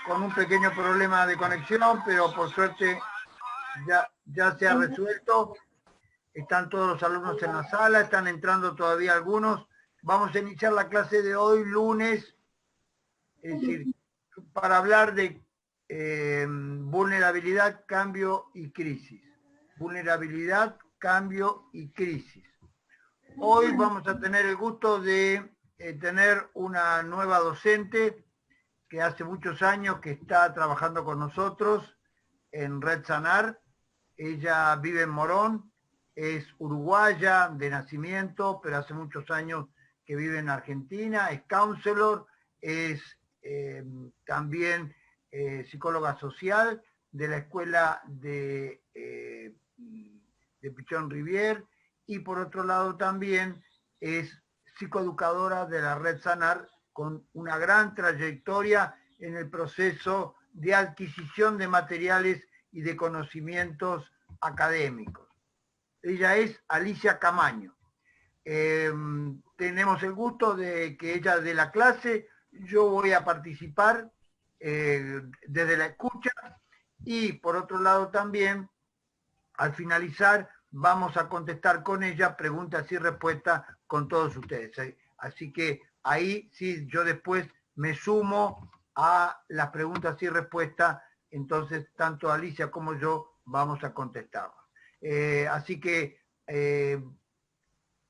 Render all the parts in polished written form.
con un pequeño problema de conexión, pero por suerte ya se ha resuelto. Están todos los alumnos en la sala, están entrando todavía algunos. Vamos a iniciar la clase de hoy, lunes, es decir, para hablar de vulnerabilidad, cambio y crisis. Vulnerabilidad, cambio y crisis. Hoy vamos a tener el gusto de tener una nueva docente que hace muchos años que está trabajando con nosotros en Red Sanar. Ella vive en Morón, es uruguaya de nacimiento, pero hace muchos años que vive en Argentina, es counselor, es también psicóloga social de la escuela de Pichón Rivier, y por otro lado también es psicoeducadora de la Red Sanar, con una gran trayectoria en el proceso de adquisición de materiales y de conocimientos académicos. Ella es Alicia Camaño. Tenemos el gusto de que ella dé la clase. Yo voy a participar desde la escucha, y por otro lado también, al finalizar, vamos a contestar con ella preguntas y respuestas con todos ustedes. Así que ahí sí, yo después me sumo a las preguntas y respuestas, entonces tanto Alicia como yo vamos a contestarlas. Así que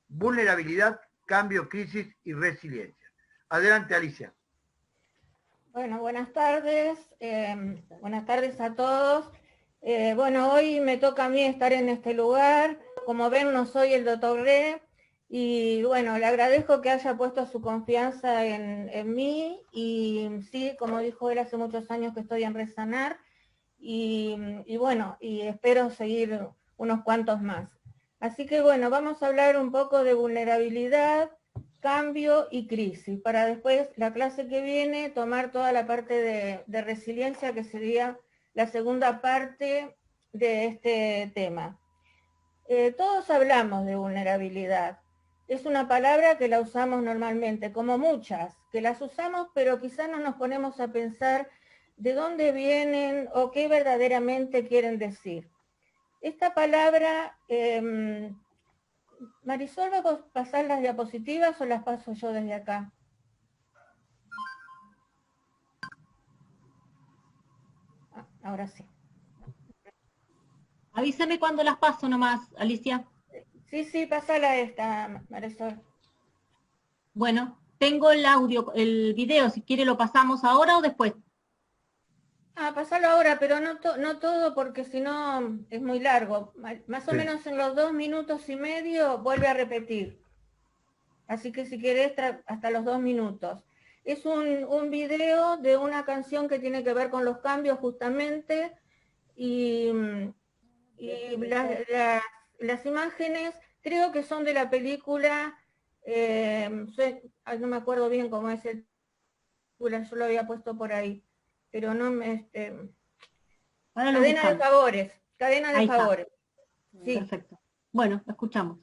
vulnerabilidad, cambio, crisis y resiliencia. Adelante, Alicia. Bueno, buenas tardes a todos. Bueno, hoy me toca a mí estar en este lugar. Como ven, no soy el doctor Re, y bueno, le agradezco que haya puesto su confianza en mí, y sí, como dijo él, hace muchos años que estoy en Red Sanar, y bueno, y espero seguir unos cuantos más. Así que bueno, vamos a hablar un poco de vulnerabilidad, cambio y crisis, para después, la clase que viene, tomar toda la parte de resiliencia, que sería la segunda parte de este tema. Todos hablamos de vulnerabilidad. Es una palabra que la usamos normalmente, como muchas, que las usamos, pero quizás no nos ponemos a pensar de dónde vienen o qué verdaderamente quieren decir. Esta palabra, Marisol, ¿vas a pasar las diapositivas o las paso yo desde acá? Ahora sí. Avísame cuando las paso nomás, Alicia. Sí, pásala esta, Marisol. Bueno, tengo el audio, el video, si quiere lo pasamos ahora o después. Pasalo ahora, pero no todo, porque si no es muy largo. Más o menos en los 2 minutos y medio vuelve a repetir. Así que si querés, hasta los 2 minutos. Es un video de una canción que tiene que ver con los cambios justamente, y las imágenes creo que son de la película, no me acuerdo bien cómo es el película, yo lo había puesto por ahí, pero no me... Cadena de favores, cadena de favores. Sí. Perfecto. Bueno, escuchamos.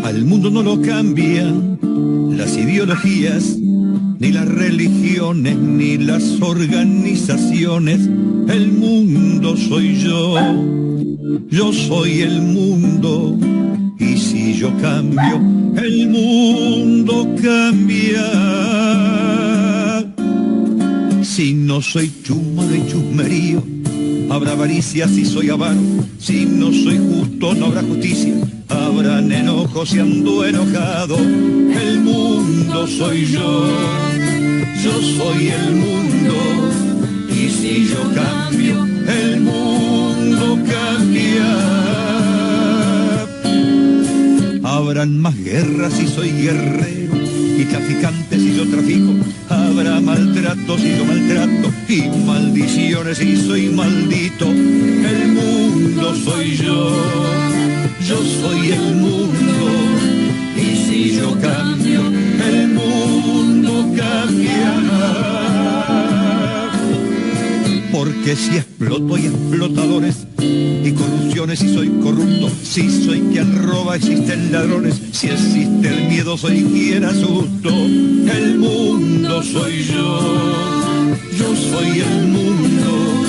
Al mundo no lo cambian las ideologías, ni las religiones, ni las organizaciones. El mundo soy yo soy el mundo, y si yo cambio, el mundo cambia. Si no soy chusma de chusmerío, habrá avaricia si soy avaro. Si no soy justo, no habrá justicia. Habrán enojos si ando enojado. El mundo soy yo soy el mundo, y si yo cambio, el mundo cambia. Habrán más guerras si soy guerrero, y traficantes si yo trafico. Habrá maltrato si yo maltrato, y maldiciones si soy maldito. El mundo soy yo soy el mundo, y si yo cambio, el mundo cambia. Porque que si exploto y explotadores y corrupciones y soy corrupto, si soy quien roba existen ladrones, si existe el miedo soy quien asusto, el mundo soy yo soy el mundo,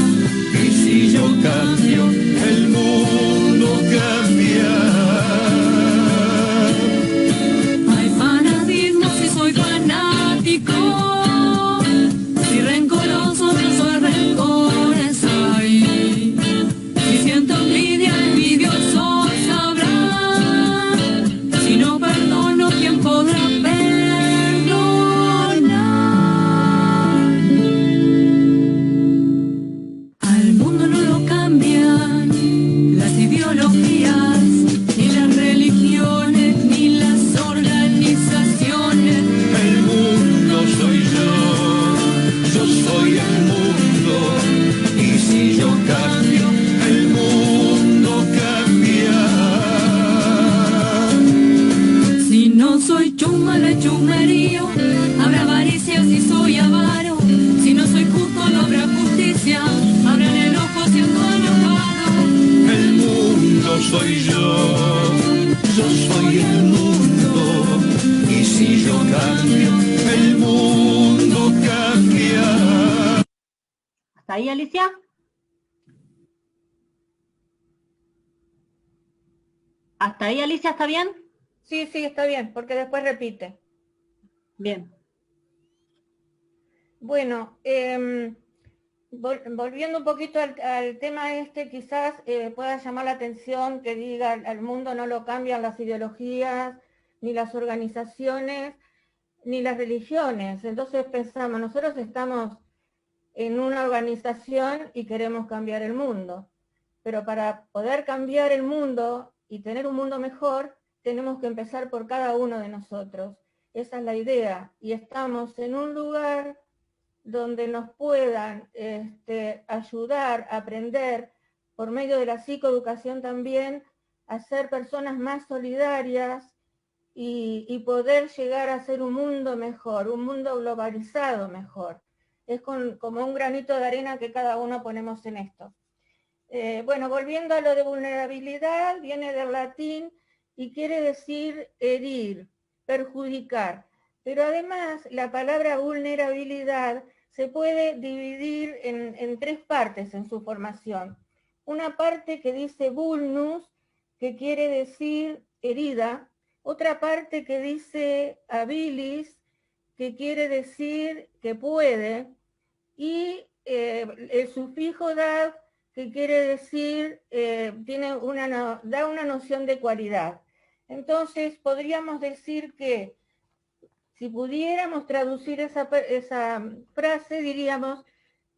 y si yo cambio, el mundo cambia. Hay fanatismo si soy fanático, si rencoroso no soy rencores hay, si siento envidia envidioso sabrá, si no perdono quién podrá perdonar. Al mundo no lo cambian las ideologías, ni las religiones, ni las organizaciones. El mundo soy yo soy el mundo, y si yo cambio, el mundo cambia. Si no soy chuma de chumerío, habrá avaricia si soy avaro. Si no soy justo no habrá justicia, habrá enojo siendo enojado. El mundo soy yo soy el mundo, y si yo cambio, el mundo cambia. ¿Hasta ahí, Alicia? ¿Hasta ahí, Alicia, está bien? Sí, sí, está bien, porque después repite. Bien. Bueno, volviendo un poquito al tema este, quizás pueda llamar la atención que diga al mundo no lo cambian las ideologías, ni las organizaciones, ni las religiones. Entonces pensamos, nosotros estamos en una organización y queremos cambiar el mundo, pero para poder cambiar el mundo y tener un mundo mejor, tenemos que empezar por cada uno de nosotros. Esa es la idea, y estamos en un lugar donde nos puedan ayudar a aprender, por medio de la psicoeducación también, a ser personas más solidarias y poder llegar a ser un mundo mejor, un mundo globalizado mejor. Es como un granito de arena que cada uno ponemos en esto. Bueno, volviendo a lo de vulnerabilidad, viene del latín y quiere decir herir, perjudicar. Pero además la palabra vulnerabilidad se puede dividir en tres partes en su formación. Una parte que dice vulnus, que quiere decir herida. Otra parte que dice habilis, que quiere decir que puede. Y el sufijo dad, que quiere decir, da una noción de cualidad. Entonces podríamos decir que si pudiéramos traducir esa frase, diríamos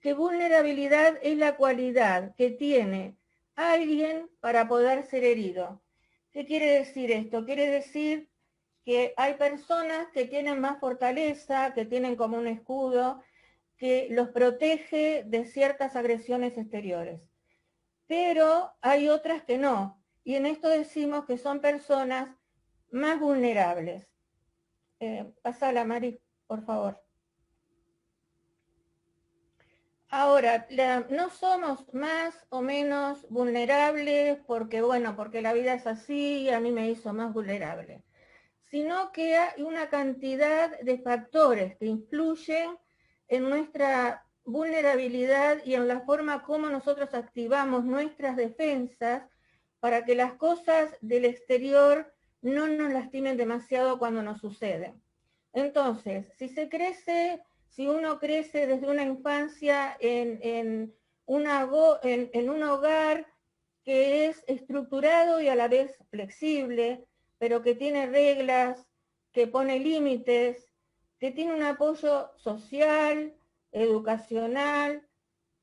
que vulnerabilidad es la cualidad que tiene alguien para poder ser herido. ¿Qué quiere decir esto? Quiere decir que hay personas que tienen más fortaleza, que tienen como un escudo, que los protege de ciertas agresiones exteriores. Pero hay otras que no. Y en esto decimos que son personas más vulnerables. Pásala, Mari, por favor. Ahora, no somos más o menos vulnerables porque, bueno, porque la vida es así y a mí me hizo más vulnerable, sino que hay una cantidad de factores que influyen en nuestra vulnerabilidad y en la forma como nosotros activamos nuestras defensas para que las cosas del exterior no nos lastimen demasiado cuando nos suceden. Entonces, si uno crece desde una infancia en un hogar que es estructurado y a la vez flexible, pero que tiene reglas, que pone límites, que tiene un apoyo social, educacional,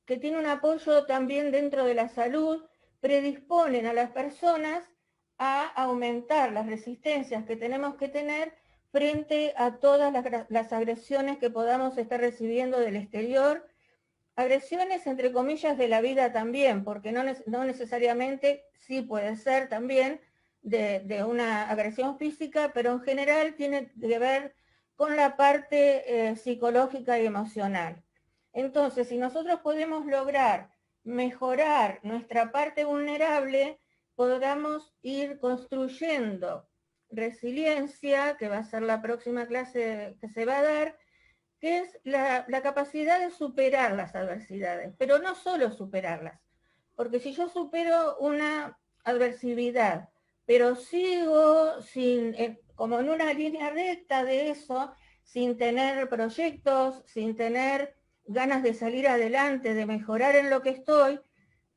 que tiene un apoyo también dentro de la salud, predisponen a las personas a aumentar las resistencias que tenemos que tener frente a todas las agresiones que podamos estar recibiendo del exterior, agresiones entre comillas de la vida también, porque no necesariamente, sí puede ser también de una agresión física, pero en general tiene que ver con la parte psicológica y emocional. Entonces, si nosotros podemos lograr mejorar nuestra parte vulnerable, podamos ir construyendo resiliencia, que va a ser la próxima clase que se va a dar, que es la capacidad de superar las adversidades, pero no solo superarlas, porque si yo supero una adversidad, pero sigo como en una línea recta de eso, sin tener proyectos, sin tener ganas de salir adelante, de mejorar en lo que estoy,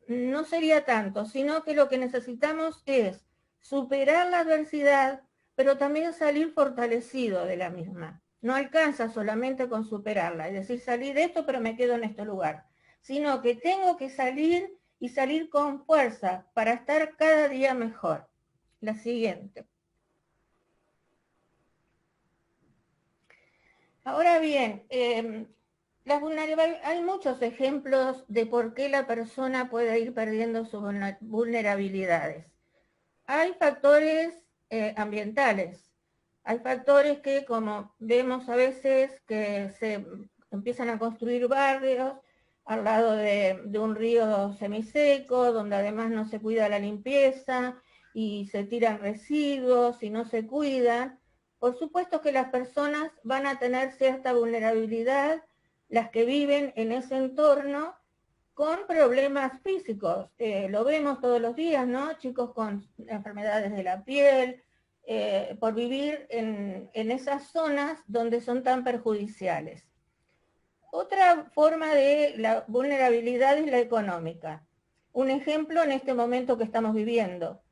no sería tanto, sino que lo que necesitamos es superar la adversidad, pero también salir fortalecido de la misma. No alcanza solamente con superarla, es decir, salir de esto, pero me quedo en este lugar, sino que tengo que salir y salir con fuerza para estar cada día mejor. La siguiente. Ahora bien, hay muchos ejemplos de por qué la persona puede ir perdiendo sus vulnerabilidades. Hay factores ambientales, hay factores que, como vemos a veces, que se empiezan a construir barrios al lado de un río semiseco, donde además no se cuida la limpieza y se tiran residuos y no se cuidan. Por supuesto que las personas van a tener cierta vulnerabilidad, las que viven en ese entorno, con problemas físicos. Lo vemos todos los días, ¿no? Chicos con enfermedades de la piel, por vivir en esas zonas donde son tan perjudiciales. Otra forma de la vulnerabilidad es la económica. Un ejemplo en este momento que estamos viviendo.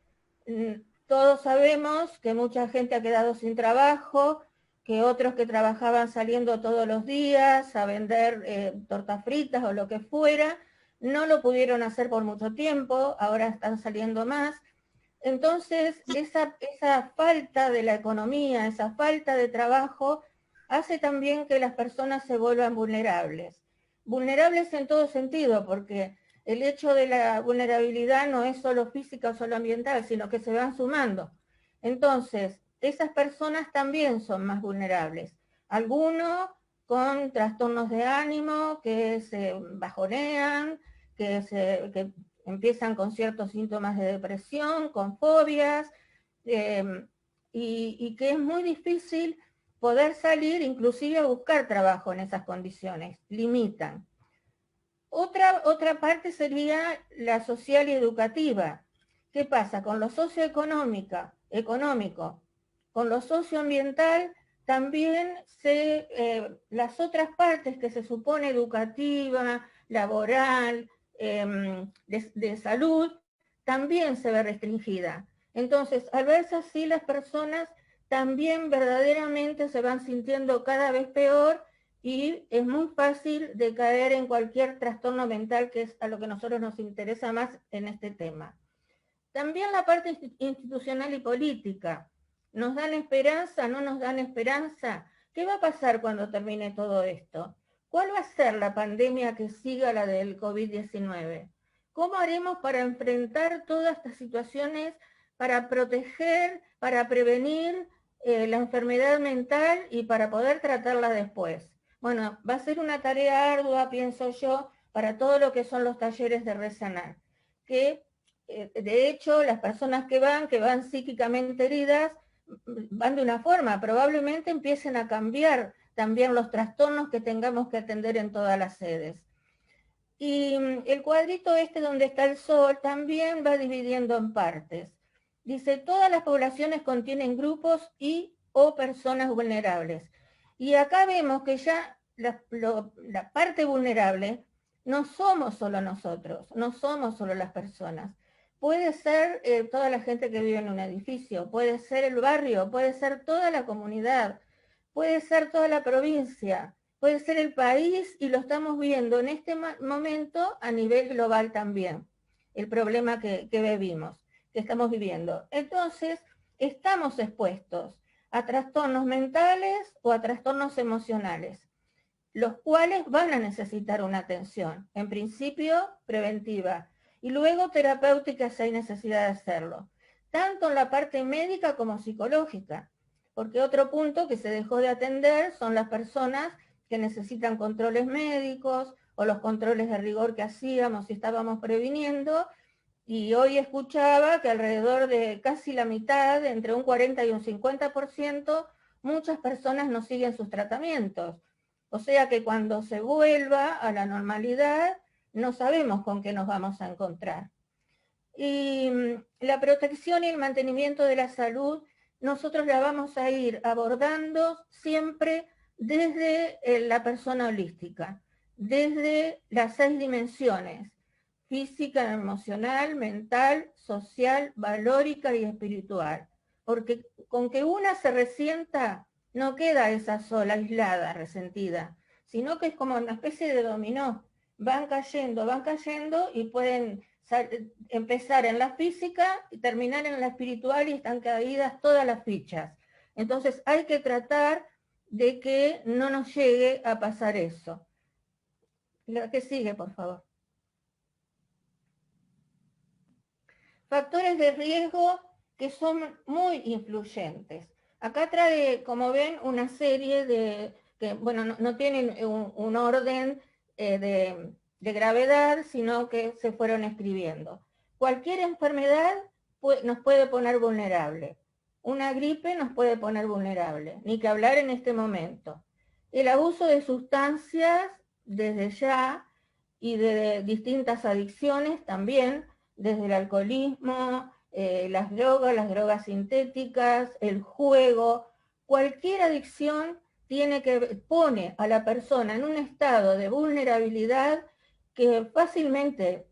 Todos sabemos que mucha gente ha quedado sin trabajo, que otros que trabajaban saliendo todos los días a vender tortas fritas o lo que fuera, no lo pudieron hacer por mucho tiempo, ahora están saliendo más. Entonces, esa falta de la economía, esa falta de trabajo, hace también que las personas se vuelvan vulnerables. Vulnerables en todo sentido, porque el hecho de la vulnerabilidad no es solo física o solo ambiental, sino que se van sumando. Entonces, esas personas también son más vulnerables. Algunos con trastornos de ánimo, que se bajonean, que empiezan con ciertos síntomas de depresión, con fobias, y que es muy difícil poder salir, inclusive a buscar trabajo en esas condiciones, limitan. Otra parte sería la social y educativa. ¿Qué pasa? Con lo socioeconómico, con lo socioambiental, también las otras partes que se supone educativa, laboral, de salud, también se ve restringida. Entonces, al verse así, las personas también verdaderamente se van sintiendo cada vez peor y es muy fácil de caer en cualquier trastorno mental, que es a lo que a nosotros nos interesa más en este tema. También la parte institucional y política. ¿Nos dan esperanza? ¿No nos dan esperanza? ¿Qué va a pasar cuando termine todo esto? ¿Cuál va a ser la pandemia que siga la del COVID-19? ¿Cómo haremos para enfrentar todas estas situaciones, para proteger, para prevenir la enfermedad mental y para poder tratarla después? Bueno, va a ser una tarea ardua, pienso yo, para todo lo que son los talleres de Resanar, que de hecho las personas que van psíquicamente heridas, van de una forma, probablemente empiecen a cambiar también los trastornos que tengamos que atender en todas las sedes. Y el cuadrito donde está el sol también va dividiendo en partes. Dice, todas las poblaciones contienen grupos y o personas vulnerables. Y acá vemos que ya la parte vulnerable no somos solo nosotros, no somos solo las personas. Puede ser toda la gente que vive en un edificio, puede ser el barrio, puede ser toda la comunidad, puede ser toda la provincia, puede ser el país, y lo estamos viendo en este momento a nivel global también, el problema que estamos viviendo. Entonces, estamos expuestos a trastornos mentales o a trastornos emocionales, los cuales van a necesitar una atención, en principio preventiva, y luego terapéutica si hay necesidad de hacerlo, tanto en la parte médica como psicológica, porque otro punto que se dejó de atender son las personas que necesitan controles médicos, o los controles de rigor que hacíamos y estábamos previniendo, y hoy escuchaba que alrededor de casi la mitad, entre un 40 y un 50%, muchas personas no siguen sus tratamientos. O sea que cuando se vuelva a la normalidad, no sabemos con qué nos vamos a encontrar. Y la protección y el mantenimiento de la salud, nosotros la vamos a ir abordando siempre desde la persona holística, desde las 6 dimensiones: física, emocional, mental, social, valórica y espiritual. Porque con que una se resienta, no queda esa sola, aislada, resentida, sino que es como una especie de dominó. Van cayendo y pueden empezar en la física y terminar en la espiritual, y están caídas todas las fichas. Entonces hay que tratar de que no nos llegue a pasar eso. La que sigue, por favor. Factores de riesgo que son muy influyentes. Acá trae, como ven, una serie de, que bueno, no tienen un orden de gravedad, sino que se fueron escribiendo. Cualquier enfermedad nos puede poner vulnerable. Una gripe nos puede poner vulnerable, ni que hablar en este momento. El abuso de sustancias desde ya, y de distintas adicciones también, desde el alcoholismo, las drogas sintéticas, el juego. Cualquier adicción pone a la persona en un estado de vulnerabilidad que fácilmente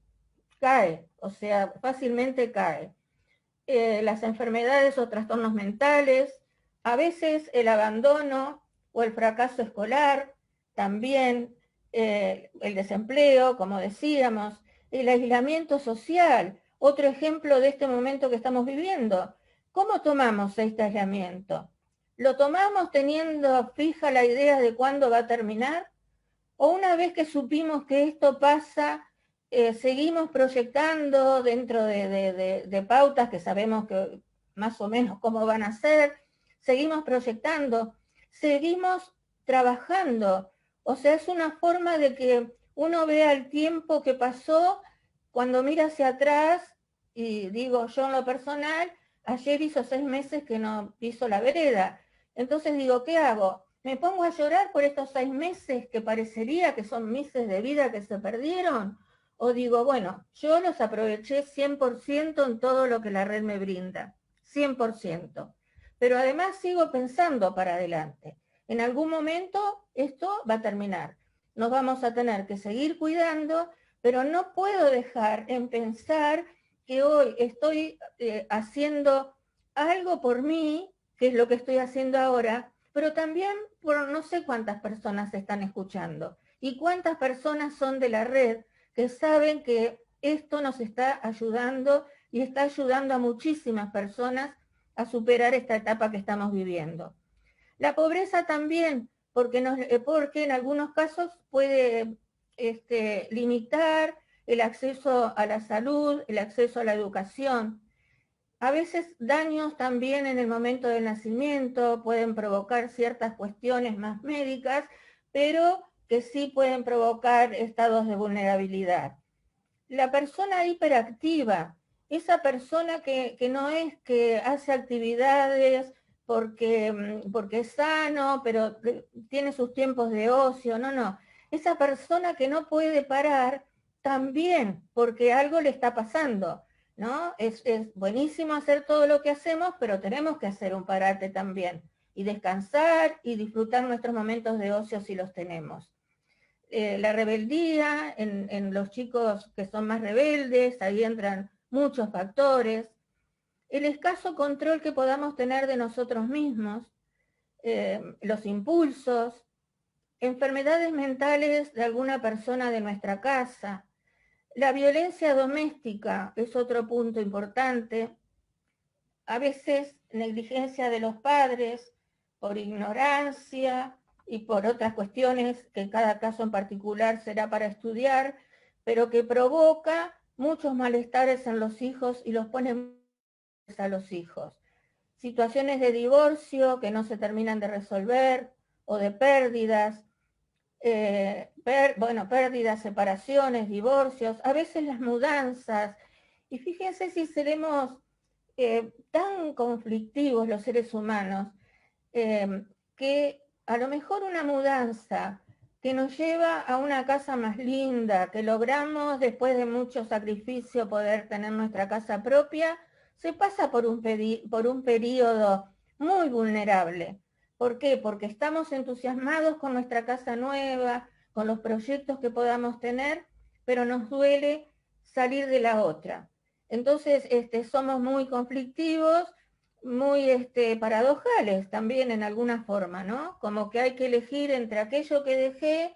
cae, o sea, fácilmente cae. Las enfermedades o trastornos mentales, a veces el abandono o el fracaso escolar, también el desempleo, como decíamos, el aislamiento social, otro ejemplo de este momento que estamos viviendo. ¿Cómo tomamos este aislamiento? ¿Lo tomamos teniendo fija la idea de cuándo va a terminar? ¿O una vez que supimos que esto pasa, seguimos proyectando dentro de pautas que sabemos que más o menos cómo van a ser? Seguimos proyectando, seguimos trabajando. O sea, es una forma de que uno vea el tiempo que pasó cuando mira hacia atrás, y digo, yo en lo personal, ayer hizo 6 meses que no piso la vereda. Entonces digo, ¿qué hago? ¿Me pongo a llorar por estos 6 meses que parecería que son meses de vida que se perdieron? O digo, bueno, yo los aproveché 100% en todo lo que la red me brinda, 100%. Pero además sigo pensando para adelante. En algún momento esto va a terminar. Nos vamos a tener que seguir cuidando, pero no puedo dejar en pensar que hoy estoy haciendo algo por mí, que es lo que estoy haciendo ahora, pero también por no sé cuántas personas están escuchando y cuántas personas son de la red que saben que esto nos está ayudando y está ayudando a muchísimas personas a superar esta etapa que estamos viviendo. La pobreza también, porque en algunos casos puede limitar el acceso a la salud, el acceso a la educación. A veces daños también en el momento del nacimiento pueden provocar ciertas cuestiones más médicas, pero que sí pueden provocar estados de vulnerabilidad. La persona hiperactiva, esa persona que no es que hace actividades porque es sano, pero tiene sus tiempos de ocio, no. Esa persona que no puede parar también porque algo le está pasando, ¿no? Es buenísimo hacer todo lo que hacemos, pero tenemos que hacer un parate también y descansar y disfrutar nuestros momentos de ocio si los tenemos. La rebeldía en los chicos que son más rebeldes, ahí entran muchos factores. El escaso control que podamos tener de nosotros mismos, los impulsos, enfermedades mentales de alguna persona de nuestra casa. La violencia doméstica es otro punto importante. A veces negligencia de los padres por ignorancia y por otras cuestiones que en cada caso en particular será para estudiar, pero que provoca muchos malestares en los hijos y los pone a los hijos. Situaciones de divorcio que no se terminan de resolver o de pérdidas, pérdidas, separaciones, divorcios, a veces las mudanzas. Y fíjense si seremos tan conflictivos los seres humanos, que a lo mejor una mudanza que nos lleva a una casa más linda, que logramos después de mucho sacrificio poder tener nuestra casa propia, se pasa por un periodo muy vulnerable. ¿Por qué? Porque estamos entusiasmados con nuestra casa nueva, con los proyectos que podamos tener, pero nos duele salir de la otra. Entonces somos muy conflictivos, muy paradojales también en alguna forma, ¿no? Como que hay que elegir entre aquello que dejé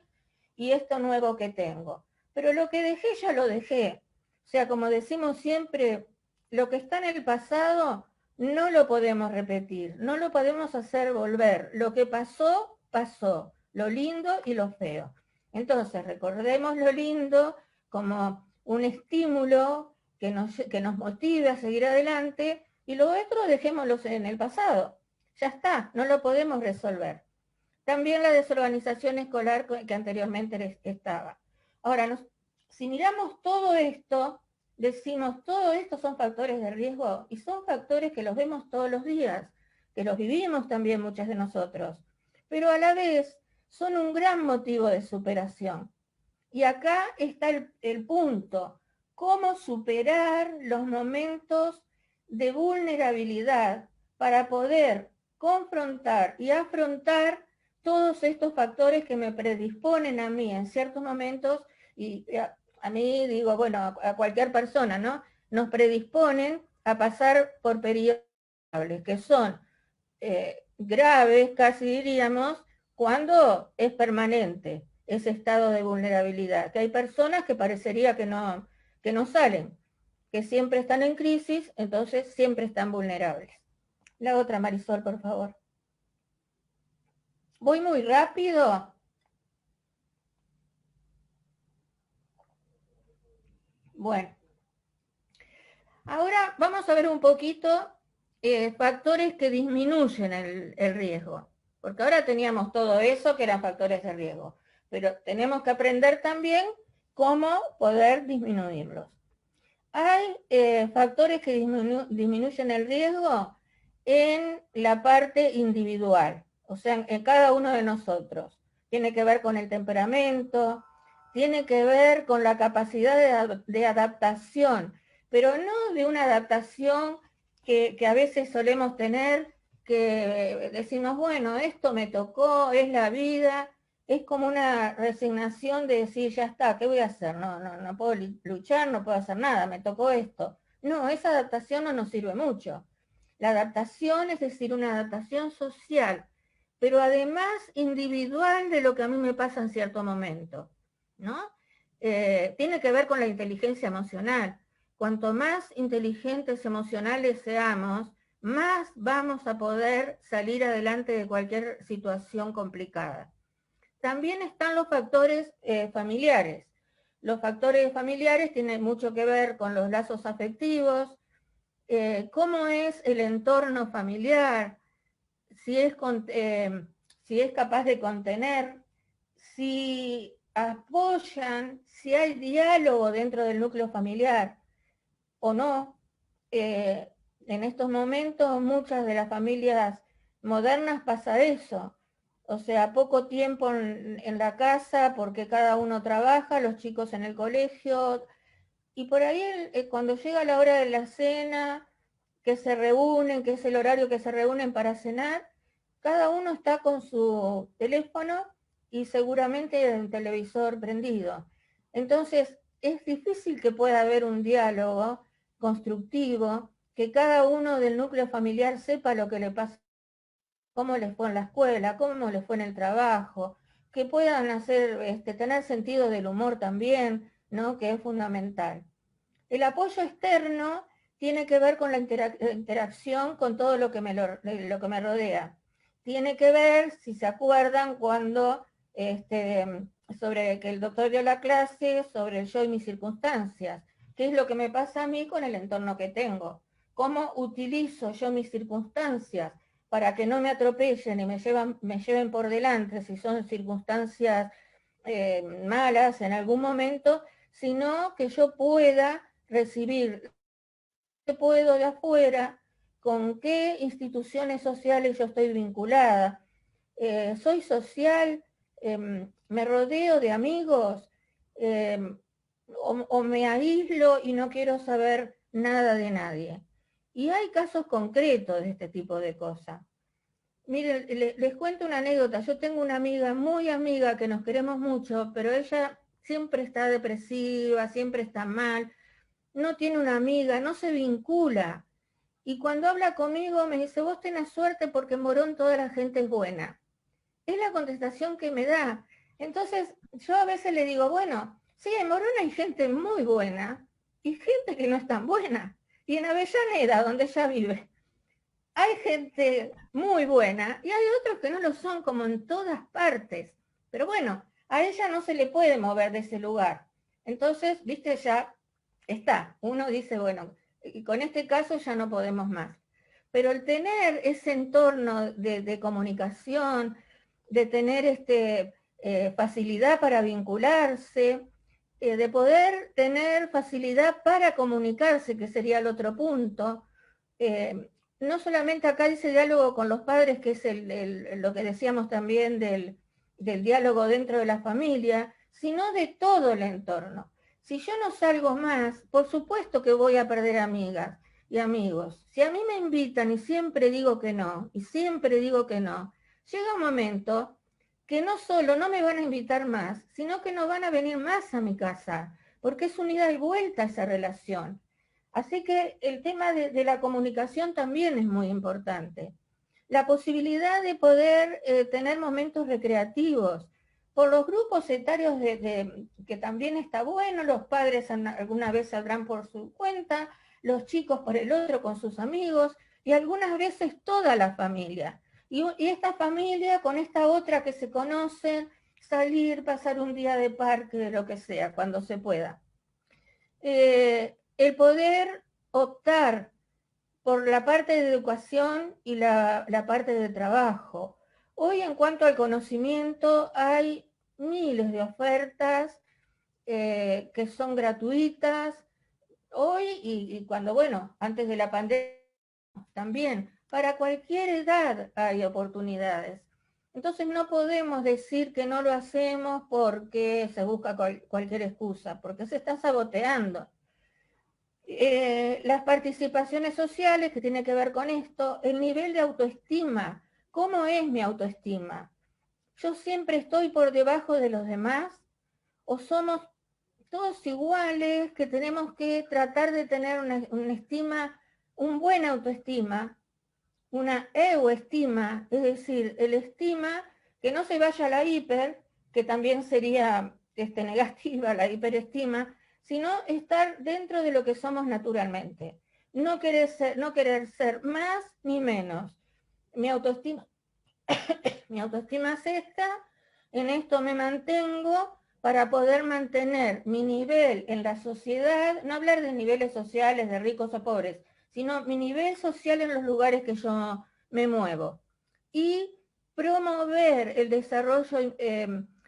y esto nuevo que tengo. Pero lo que dejé ya lo dejé. O sea, como decimos siempre, lo que está en el pasado no lo podemos repetir, no lo podemos hacer volver. Lo que pasó, pasó, lo lindo y lo feo. Entonces, recordemos lo lindo como un estímulo que nos motive a seguir adelante, y lo otro dejémoslo en el pasado. Ya está, no lo podemos resolver. También la desorganización escolar que anteriormente estaba. Ahora, si miramos todo esto, decimos, todo esto son factores de riesgo, y son factores que los vemos todos los días, que los vivimos también muchas de nosotros, pero a la vez son un gran motivo de superación. Y acá está el punto, cómo superar los momentos de vulnerabilidad para poder confrontar y afrontar todos estos factores que me predisponen a mí en ciertos momentos, y a mí digo, bueno, a cualquier persona, ¿no? Nos predisponen a pasar por periodos que son graves, casi diríamos, cuando es permanente ese estado de vulnerabilidad. Que hay personas que parecería que no salen, que siempre están en crisis, entonces siempre están vulnerables. La otra, Marisol, por favor. ¿Voy muy rápido? Bueno. Ahora vamos a ver un poquito factores que disminuyen el riesgo. Porque ahora teníamos todo eso que eran factores de riesgo. Pero tenemos que aprender también cómo poder disminuirlos. Hay factores que disminuyen el riesgo en la parte individual, o sea, en cada uno de nosotros. Tiene que ver con el temperamento, tiene que ver con la capacidad de adaptación, pero no de una adaptación que a veces solemos tener, que decimos, bueno, esto me tocó, es la vida. Es como una resignación de decir, ya está, ¿qué voy a hacer? No puedo luchar, no puedo hacer nada, me tocó esto. No, esa adaptación no nos sirve mucho. La adaptación es decir, una adaptación social, pero además individual de lo que a mí me pasa en cierto momento, ¿no? Tiene que ver con la inteligencia emocional. Cuanto más inteligentes emocionales seamos, más vamos a poder salir adelante de cualquier situación complicada. También están los factores familiares. Los factores familiares tienen mucho que ver con los lazos afectivos, cómo es el entorno familiar, si es capaz de contener, si apoyan, si hay diálogo dentro del núcleo familiar o no. En estos momentos muchas de las familias modernas pasa eso. O sea, poco tiempo en la casa porque cada uno trabaja, los chicos en el colegio, y por ahí cuando llega la hora de la cena, que se reúnen, que es el horario que se reúnen para cenar, cada uno está con su teléfono y seguramente un televisor prendido. Entonces, es difícil que pueda haber un diálogo constructivo, que cada uno del núcleo familiar sepa lo que le pasa, cómo les fue en la escuela, cómo les fue en el trabajo, que puedan tener sentido del humor también, ¿no? Que es fundamental. El apoyo externo tiene que ver con la interacción con todo lo que me rodea. Tiene que ver, si se acuerdan, cuando sobre que el doctor dio la clase sobre el yo y mis circunstancias. ¿Qué es lo que me pasa a mí con el entorno que tengo? ¿Cómo utilizo yo mis circunstancias para que no me atropellen y me lleven por delante si son circunstancias malas en algún momento, sino que yo pueda recibir, que puedo de afuera, con qué instituciones sociales yo estoy vinculada. Soy social, me rodeo de amigos, o me aíslo y no quiero saber nada de nadie. Y hay casos concretos de este tipo de cosas. Miren, les cuento una anécdota. Yo tengo una amiga, muy amiga, que nos queremos mucho, pero ella siempre está depresiva, siempre está mal, no tiene una amiga, no se vincula. Y cuando habla conmigo me dice, vos tenés suerte porque en Morón toda la gente es buena. Es la contestación que me da. Entonces yo a veces le digo, bueno, sí, en Morón hay gente muy buena y gente que no es tan buena. Y en Avellaneda, donde ella vive, hay gente muy buena y hay otros que no lo son, como en todas partes. Pero bueno, a ella no se le puede mover de ese lugar. Entonces, viste, ya está. Uno dice, bueno, con este caso ya no podemos más. Pero el tener ese entorno de comunicación, de tener facilidad para vincularse, de poder tener facilidad para comunicarse, que sería el otro punto. No solamente acá dice diálogo con los padres, que es lo que decíamos también del diálogo dentro de la familia, sino de todo el entorno. Si yo no salgo más, por supuesto que voy a perder amigas y amigos. Si a mí me invitan y siempre digo que no, y siempre digo que no, llega un momento que no solo no me van a invitar más, sino que no van a venir más a mi casa, porque es un ida y vuelta esa relación. Así que el tema de la comunicación también es muy importante. La posibilidad de poder tener momentos recreativos. Por los grupos etarios que también está bueno, los padres alguna vez saldrán por su cuenta, los chicos por el otro con sus amigos, y algunas veces toda la familia. Y esta familia con esta otra que se conocen, salir, pasar un día de parque, lo que sea, cuando se pueda. El poder optar por la parte de educación y la parte de trabajo. Hoy, en cuanto al conocimiento, hay miles de ofertas que son gratuitas. Hoy y cuando, bueno, antes de la pandemia también, para cualquier edad hay oportunidades. Entonces no podemos decir que no lo hacemos porque se busca cualquier excusa, porque se está saboteando. Las participaciones sociales, que tiene que ver con esto, el nivel de autoestima. ¿Cómo es mi autoestima? ¿Yo siempre estoy por debajo de los demás? ¿O somos todos iguales, que tenemos que tratar de tener una estima, un buen autoestima, una euestima, es decir, el estima que no se vaya a la hiper, que también sería negativa, la hiperestima, sino estar dentro de lo que somos naturalmente. No querer ser más ni menos. Mi autoestima es esta, en esto me mantengo para poder mantener mi nivel en la sociedad, no hablar de niveles sociales de ricos o pobres, sino mi nivel social en los lugares que yo me muevo. Y promover el desarrollo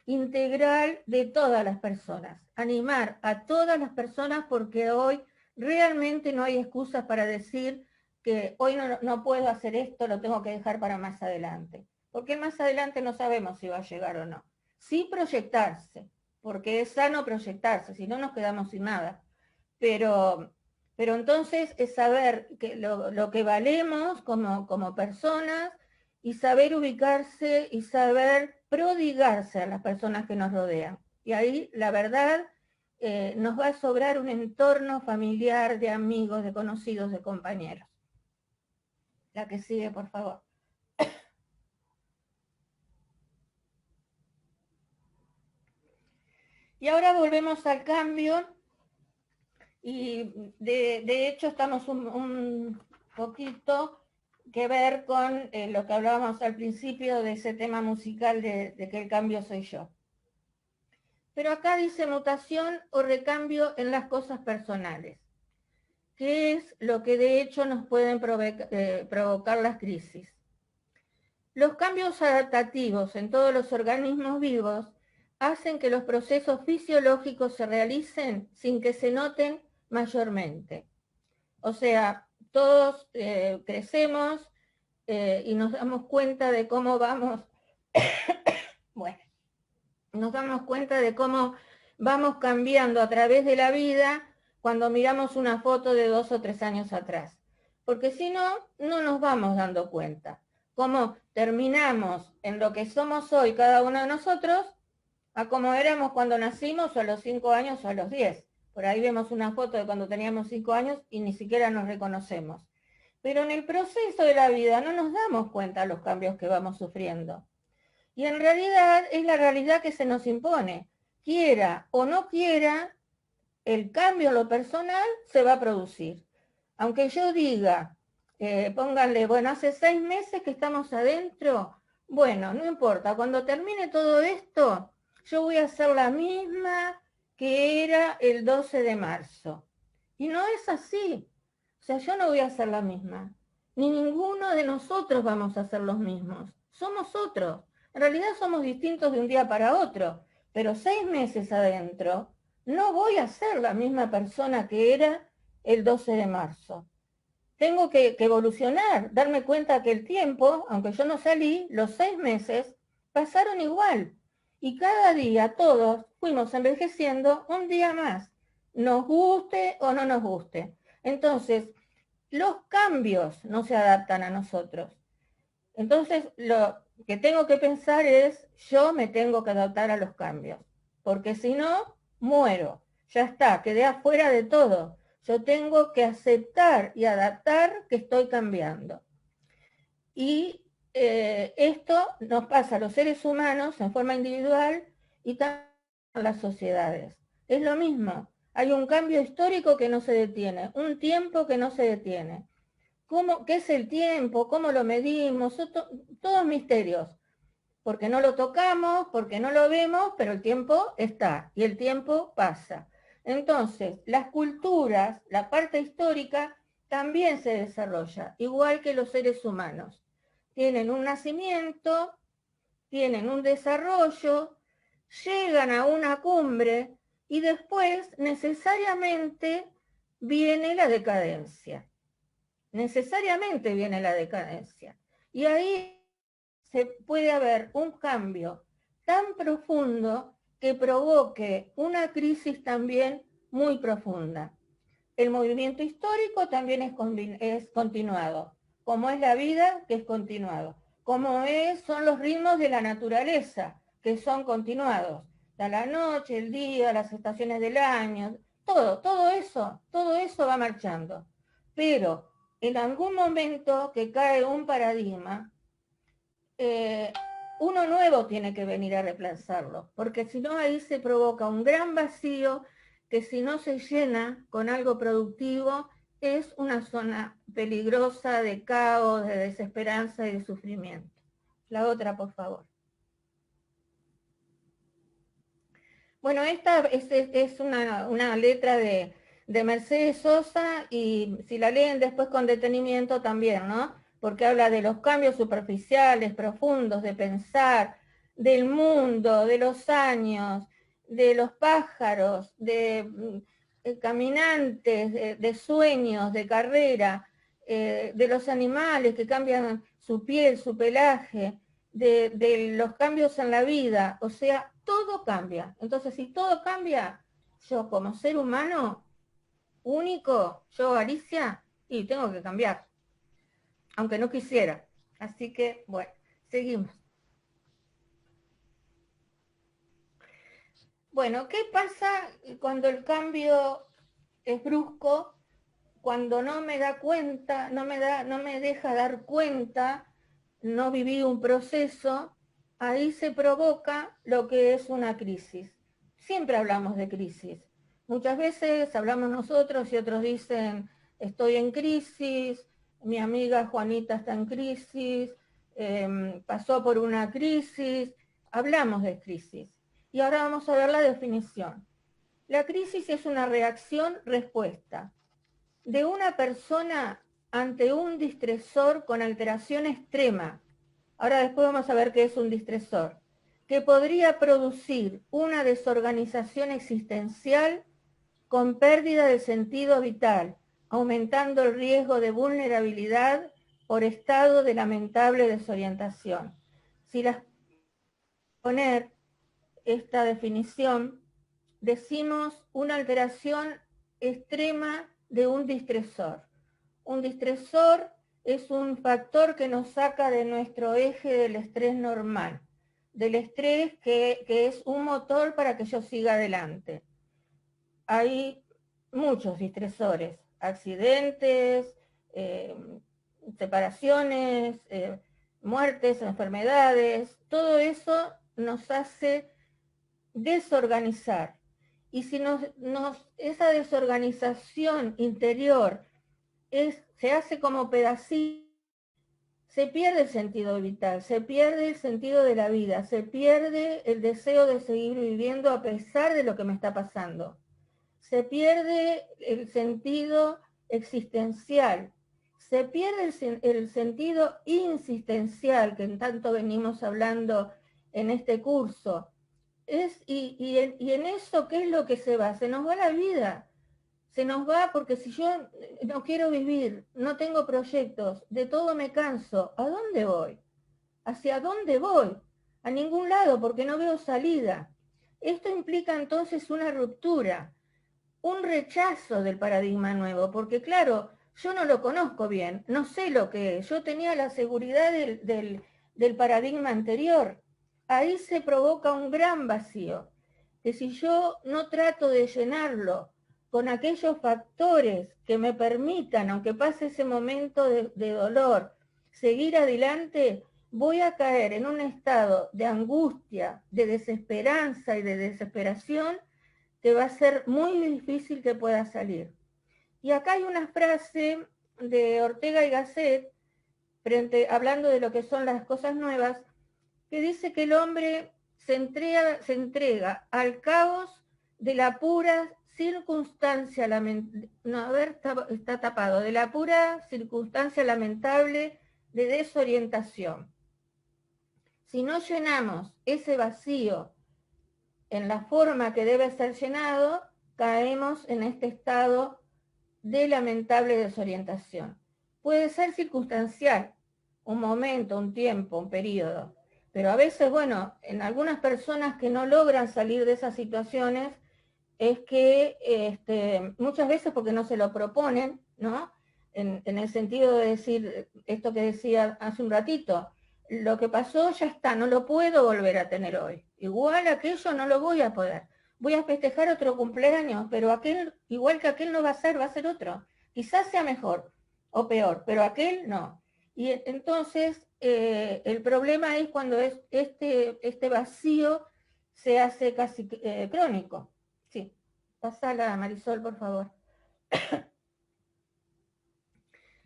integral de todas las personas, animar a todas las personas, porque hoy realmente no hay excusas para decir que hoy no puedo hacer esto, lo tengo que dejar para más adelante, porque más adelante no sabemos si va a llegar o no. Sí proyectarse, porque es sano proyectarse, si no nos quedamos sin nada, pero entonces es saber que lo que valemos como personas, y saber ubicarse y saber prodigarse a las personas que nos rodean. Y ahí, la verdad, nos va a sobrar un entorno familiar, de amigos, de conocidos, de compañeros. La que sigue, por favor. Y ahora volvemos al cambio, y de hecho estamos un poquito que ver con lo que hablábamos al principio de ese tema musical de que el cambio soy yo. Pero acá dice mutación o recambio en las cosas personales, que es lo que de hecho nos pueden provocar las crisis. Los cambios adaptativos en todos los organismos vivos hacen que los procesos fisiológicos se realicen sin que se noten mayormente. O sea, todos crecemos y nos damos cuenta de cómo vamos, bueno, nos damos cuenta de cómo vamos cambiando a través de la vida cuando miramos una foto de 2 o 3 años atrás. Porque si no, no nos vamos dando cuenta. Cómo terminamos en lo que somos hoy cada uno de nosotros, a como éramos cuando nacimos, o a los 5 años o a los 10. Por ahí vemos una foto de cuando teníamos 5 años y ni siquiera nos reconocemos. Pero en el proceso de la vida no nos damos cuenta de los cambios que vamos sufriendo. Y en realidad es la realidad que se nos impone. Quiera o no quiera, el cambio en lo personal se va a producir. Aunque yo diga, pónganle, bueno, hace 6 meses que estamos adentro, bueno, no importa, cuando termine todo esto, yo voy a ser la misma que era el 12 de marzo. Y no es así. O sea, yo no voy a ser la misma. Ni ninguno de nosotros vamos a ser los mismos. Somos otros. En realidad somos distintos de un día para otro. Pero 6 meses adentro, no voy a ser la misma persona que era el 12 de marzo. Tengo que evolucionar, darme cuenta que el tiempo, aunque yo no salí, los 6 meses pasaron igual. Y cada día todos fuimos envejeciendo un día más, nos guste o no nos guste. Entonces, los cambios no se adaptan a nosotros. Entonces, lo que tengo que pensar es, yo me tengo que adaptar a los cambios, porque si no, muero. Ya está, quedé afuera de todo. Yo tengo que aceptar y adaptar que estoy cambiando. Y esto nos pasa a los seres humanos en forma individual y también a las sociedades. Es lo mismo. Hay un cambio histórico que no se detiene, un tiempo que no se detiene. ¿Qué es el tiempo? ¿Cómo lo medimos? Todos misterios. Porque no lo tocamos, porque no lo vemos, pero el tiempo está y el tiempo pasa. Entonces, las culturas, la parte histórica, también se desarrolla, igual que los seres humanos. Tienen un nacimiento, tienen un desarrollo, llegan a una cumbre y después necesariamente viene la decadencia. Necesariamente viene la decadencia. Y ahí se puede haber un cambio tan profundo que provoque una crisis también muy profunda. El movimiento histórico también es continuado, como es la vida, que es continuado, como son los ritmos de la naturaleza, que son continuados. La noche, el día, las estaciones del año, todo eso va marchando. Pero en algún momento que cae un paradigma, uno nuevo tiene que venir a reemplazarlo, porque si no ahí se provoca un gran vacío que si no se llena con algo productivo es una zona peligrosa de caos, de desesperanza y de sufrimiento. La otra, por favor. Bueno, esta es una letra de Mercedes Sosa y si la leen después con detenimiento también, ¿no? Porque habla de los cambios superficiales, profundos, de pensar, del mundo, de los años, de los pájaros, de caminantes, de sueños, de carrera, de los animales que cambian su piel, su pelaje, de los cambios en la vida, o sea, todo cambia. Entonces, si todo cambia, yo como ser humano único, yo Alicia, y tengo que cambiar, aunque no quisiera. Así que, bueno, seguimos. Bueno, ¿qué pasa cuando el cambio es brusco? Cuando no me da cuenta, no me deja dar cuenta, no viví un proceso, ahí se provoca lo que es una crisis. Siempre hablamos de crisis. Muchas veces hablamos nosotros y otros dicen, estoy en crisis, mi amiga Juanita está en crisis, pasó por una crisis, hablamos de crisis. Y ahora vamos a ver la definición. La crisis es una reacción-respuesta de una persona ante un distresor con alteración extrema. Ahora después vamos a ver qué es un distresor, que podría producir una desorganización existencial con pérdida de sentido vital, aumentando el riesgo de vulnerabilidad por estado de lamentable desorientación. Si las poner esta definición, decimos una alteración extrema de un distresor. Un distresor es un factor que nos saca de nuestro eje del estrés normal, del estrés que es un motor para que yo siga adelante. Hay muchos distresores, accidentes, separaciones, muertes, enfermedades, todo eso nos hace desorganizar. Y si esa desorganización interior se hace como pedacito, se pierde el sentido vital, se pierde el sentido de la vida, se pierde el deseo de seguir viviendo a pesar de lo que me está pasando. Se pierde el sentido existencial, se pierde el sentido insistencial que en tanto venimos hablando en este curso. Y en eso, ¿qué es lo que se va? Se nos va la vida. Se nos va porque si yo no quiero vivir, no tengo proyectos, de todo me canso, ¿a dónde voy? ¿Hacia dónde voy? A ningún lado, porque no veo salida. Esto implica entonces una ruptura, un rechazo del paradigma nuevo, porque claro, yo no lo conozco bien, no sé lo que es. Yo tenía la seguridad del paradigma anterior. Ahí se provoca un gran vacío, que si yo no trato de llenarlo con aquellos factores que me permitan, aunque pase ese momento de dolor, seguir adelante, voy a caer en un estado de angustia, de desesperanza y de desesperación que va a ser muy difícil que pueda salir. Y acá hay una frase de Ortega y Gasset, hablando de lo que son las cosas nuevas, que dice que el hombre se entrega al caos de la pura circunstancia de la pura circunstancia lamentable de desorientación. Si no llenamos ese vacío en la forma que debe ser llenado, caemos en este estado de lamentable desorientación. Puede ser circunstancial, un momento, un tiempo, un periodo, pero a veces, bueno, en algunas personas que no logran salir de esas situaciones, es que muchas veces porque no se lo proponen, ¿no? En el sentido de decir, esto que decía hace un ratito, lo que pasó ya está, no lo puedo volver a tener hoy. Igual aquello no lo voy a poder. Voy a festejar otro cumpleaños, pero aquel, igual que aquel no va a ser otro. Quizás sea mejor o peor, pero aquel no. Y entonces el problema es cuando este vacío se hace casi crónico. Sí, pasala, Marisol, por favor.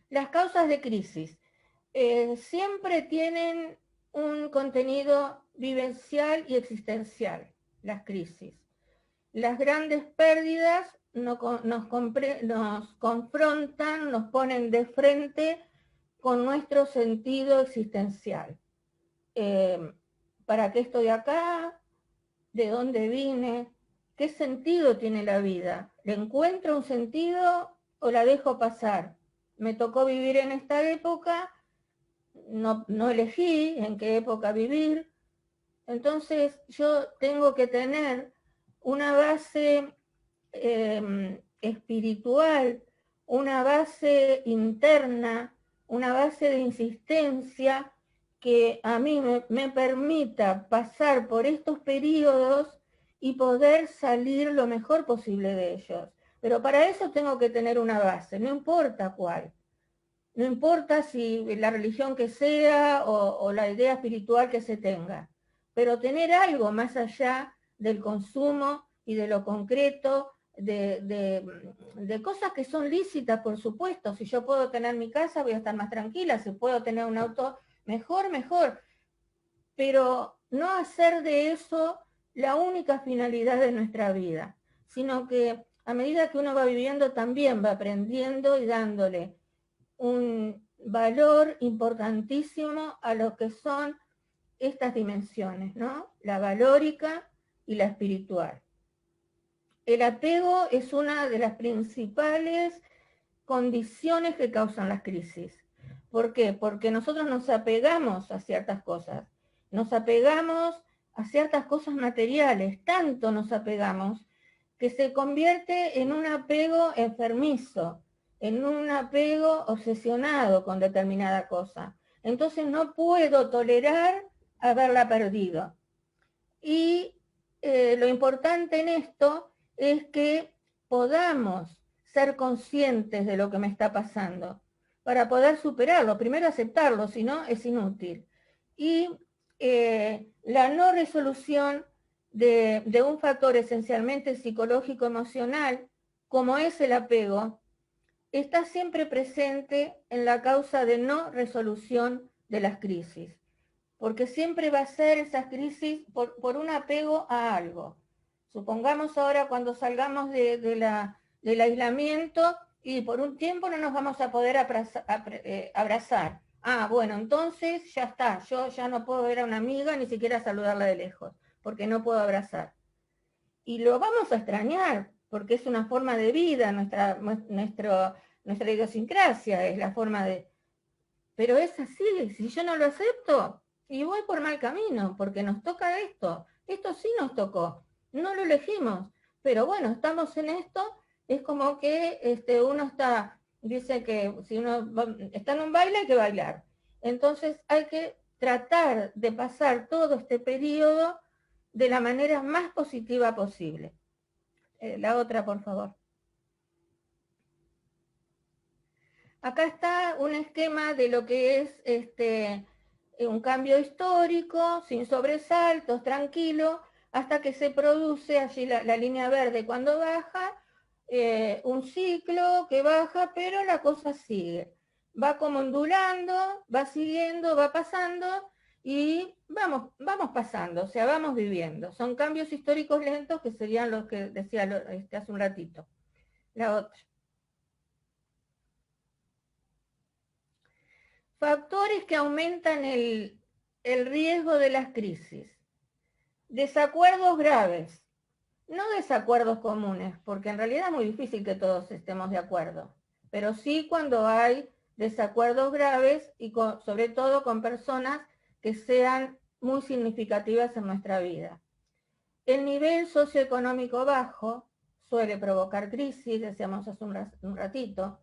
Las causas de crisis siempre tienen un contenido vivencial y existencial, las crisis. Las grandes pérdidas nos confrontan, nos ponen de frente con nuestro sentido existencial. ¿Para qué estoy acá? ¿De dónde vine? ¿Qué sentido tiene la vida? ¿Le encuentro un sentido o la dejo pasar? Me tocó vivir en esta época, no elegí en qué época vivir, entonces yo tengo que tener una base espiritual, una base interna, una base de insistencia que a mí me permita pasar por estos periodos y poder salir lo mejor posible de ellos. Pero para eso tengo que tener una base, no importa cuál. No importa si la religión que sea o la idea espiritual que se tenga. Pero tener algo más allá del consumo y de lo concreto, de cosas que son lícitas, por supuesto. Si yo puedo tener mi casa, voy a estar más tranquila. Si puedo tener un auto, mejor, mejor. Pero no hacer de eso la única finalidad de nuestra vida, sino que a medida que uno va viviendo también va aprendiendo y dándole un valor importantísimo a lo que son estas dimensiones, ¿no? La valórica y la espiritual. El apego es una de las principales condiciones que causan las crisis. ¿Por qué? Porque nosotros nos apegamos a ciertas cosas, nos apegamos a ciertas cosas materiales, tanto nos apegamos que se convierte en un apego enfermizo, en un apego obsesionado con determinada cosa. Entonces no puedo tolerar haberla perdido. Y lo importante en esto es que podamos ser conscientes de lo que me está pasando, para poder superarlo, primero aceptarlo, si no es inútil. Y la no resolución de un factor esencialmente psicológico-emocional, como es el apego, está siempre presente en la causa de no resolución de las crisis, porque siempre va a ser esas crisis por un apego a algo. Supongamos ahora cuando salgamos del aislamiento y por un tiempo no nos vamos a poder abrazar. Ah, bueno, entonces ya está, yo ya no puedo ver a una amiga ni siquiera saludarla de lejos, porque no puedo abrazar. Y lo vamos a extrañar, porque es una forma de vida, nuestra idiosincrasia es la forma de... Pero es así, si yo no lo acepto, y voy por mal camino, porque nos toca esto sí nos tocó, no lo elegimos, pero bueno, estamos en esto, es como que uno está, dice que si uno está en un baile hay que bailar, entonces hay que tratar de pasar todo este periodo de la manera más positiva posible. La otra, por favor. Acá está un esquema de lo que es un cambio histórico, sin sobresaltos, tranquilo, hasta que se produce allí la línea verde cuando baja, un ciclo que baja, pero la cosa sigue. Va como ondulando, va siguiendo, va pasando, y vamos pasando, o sea, vamos viviendo. Son cambios históricos lentos que serían los que decía hace un ratito. La otra. Factores que aumentan el riesgo de las crisis. Desacuerdos graves, no desacuerdos comunes, porque en realidad es muy difícil que todos estemos de acuerdo, pero sí cuando hay desacuerdos graves y sobre todo con personas que sean muy significativas en nuestra vida. El nivel socioeconómico bajo suele provocar crisis, decíamos hace un ratito.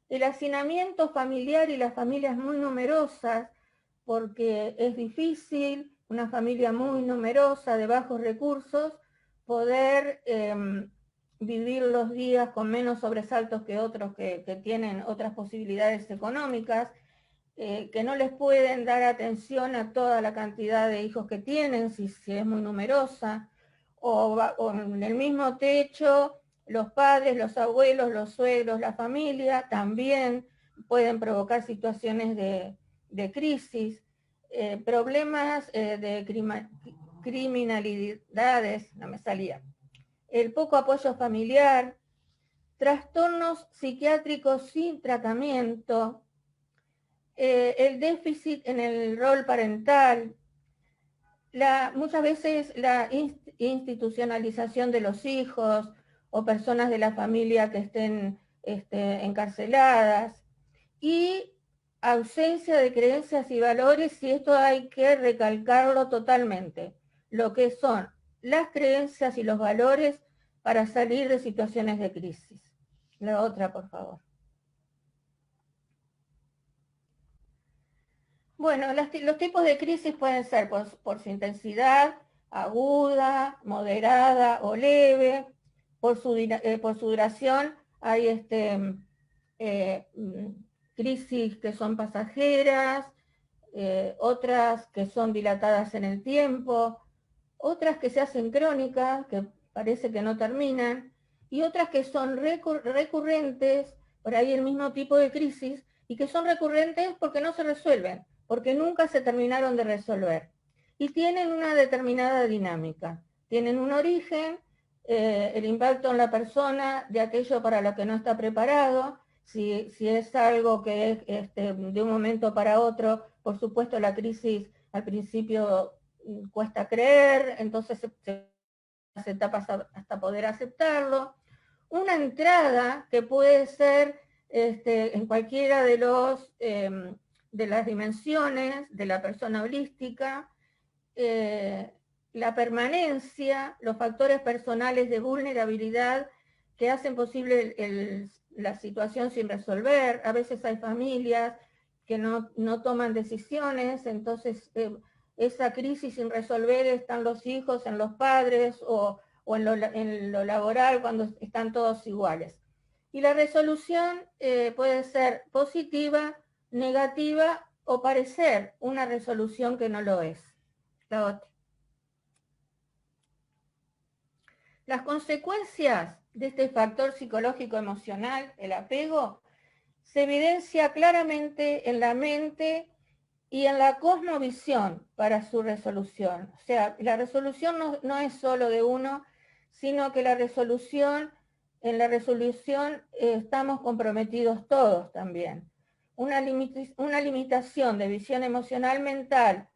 El hacinamiento familiar y las familias muy numerosas, porque es difícil, una familia muy numerosa de bajos recursos, poder vivir los días con menos sobresaltos que otros que tienen otras posibilidades económicas, que no les pueden dar atención a toda la cantidad de hijos que tienen, si es muy numerosa, o en el mismo techo, los padres, los abuelos, los suegros, la familia, también pueden provocar situaciones de crisis, problemas de criminalidades, no me salía, el poco apoyo familiar, trastornos psiquiátricos sin tratamiento, el déficit en el rol parental, muchas veces la institucionalización de los hijos o personas de la familia que estén encarceladas, y ausencia de creencias y valores, y esto hay que recalcarlo totalmente, lo que son las creencias y los valores para salir de situaciones de crisis. La otra, por favor. Bueno, los tipos de crisis pueden ser por su intensidad, aguda, moderada o leve. Por su duración hay crisis que son pasajeras, otras que son dilatadas en el tiempo, otras que se hacen crónicas, que parece que no terminan, y otras que son recurrentes, por ahí el mismo tipo de crisis, y que son recurrentes porque no se resuelven, porque nunca se terminaron de resolver. Y tienen una determinada dinámica, tienen un origen, el impacto en la persona de aquello para lo que no está preparado, si es algo que es de un momento para otro, por supuesto la crisis al principio cuesta creer, entonces las etapas hasta poder aceptarlo. Una entrada que puede ser en cualquiera de las dimensiones de la persona holística, la permanencia, los factores personales de vulnerabilidad que hacen posible la situación sin resolver. A veces hay familias que no toman decisiones, entonces esa crisis sin resolver están los hijos en los padres o en lo laboral cuando están todos iguales. Y la resolución puede ser positiva, negativa o parecer una resolución que no lo es. La otra. Las consecuencias de este factor psicológico emocional, el apego, se evidencia claramente en la mente y en la cosmovisión para su resolución. O sea, la resolución no es solo de uno, sino que en la resolución estamos comprometidos todos también. Una limitación de visión emocional mental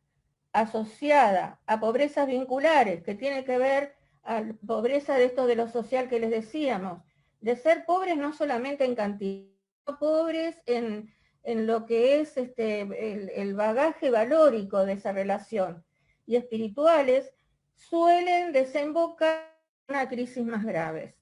asociada a pobrezas vinculares, que tiene que ver a la pobreza de esto de lo social que les decíamos, de ser pobres no solamente en cantidad, pobres en lo que es el bagaje valórico de esa relación, y espirituales, suelen desembocar en una crisis más graves.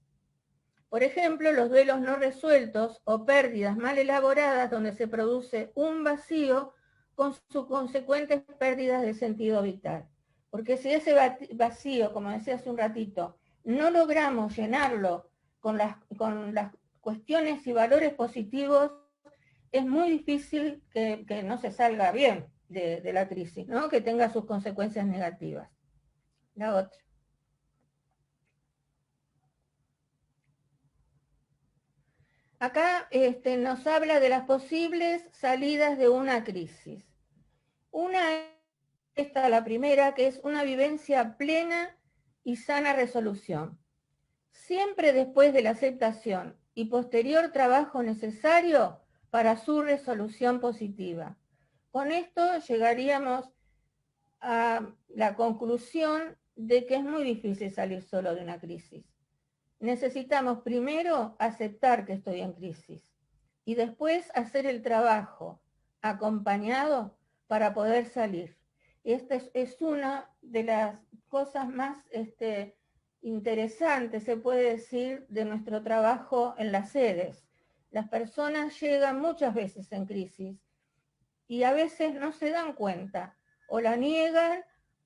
Por ejemplo, los duelos no resueltos o pérdidas mal elaboradas donde se produce un vacío con sus consecuentes pérdidas de sentido vital. Porque si ese vacío, como decía hace un ratito, no logramos llenarlo con las cuestiones y valores positivos, es muy difícil que no se salga bien de la crisis, ¿no? Que tenga sus consecuencias negativas. La otra. Acá nos habla de las posibles salidas de una crisis. La primera, que es una vivencia plena y sana resolución. Siempre después de la aceptación y posterior trabajo necesario para su resolución positiva. Con esto llegaríamos a la conclusión de que es muy difícil salir solo de una crisis. Necesitamos primero aceptar que estoy en crisis y después hacer el trabajo acompañado para poder salir. Esta es una de las cosas más interesantes, se puede decir, de nuestro trabajo en las sedes. Las personas llegan muchas veces en crisis y a veces no se dan cuenta, o la niegan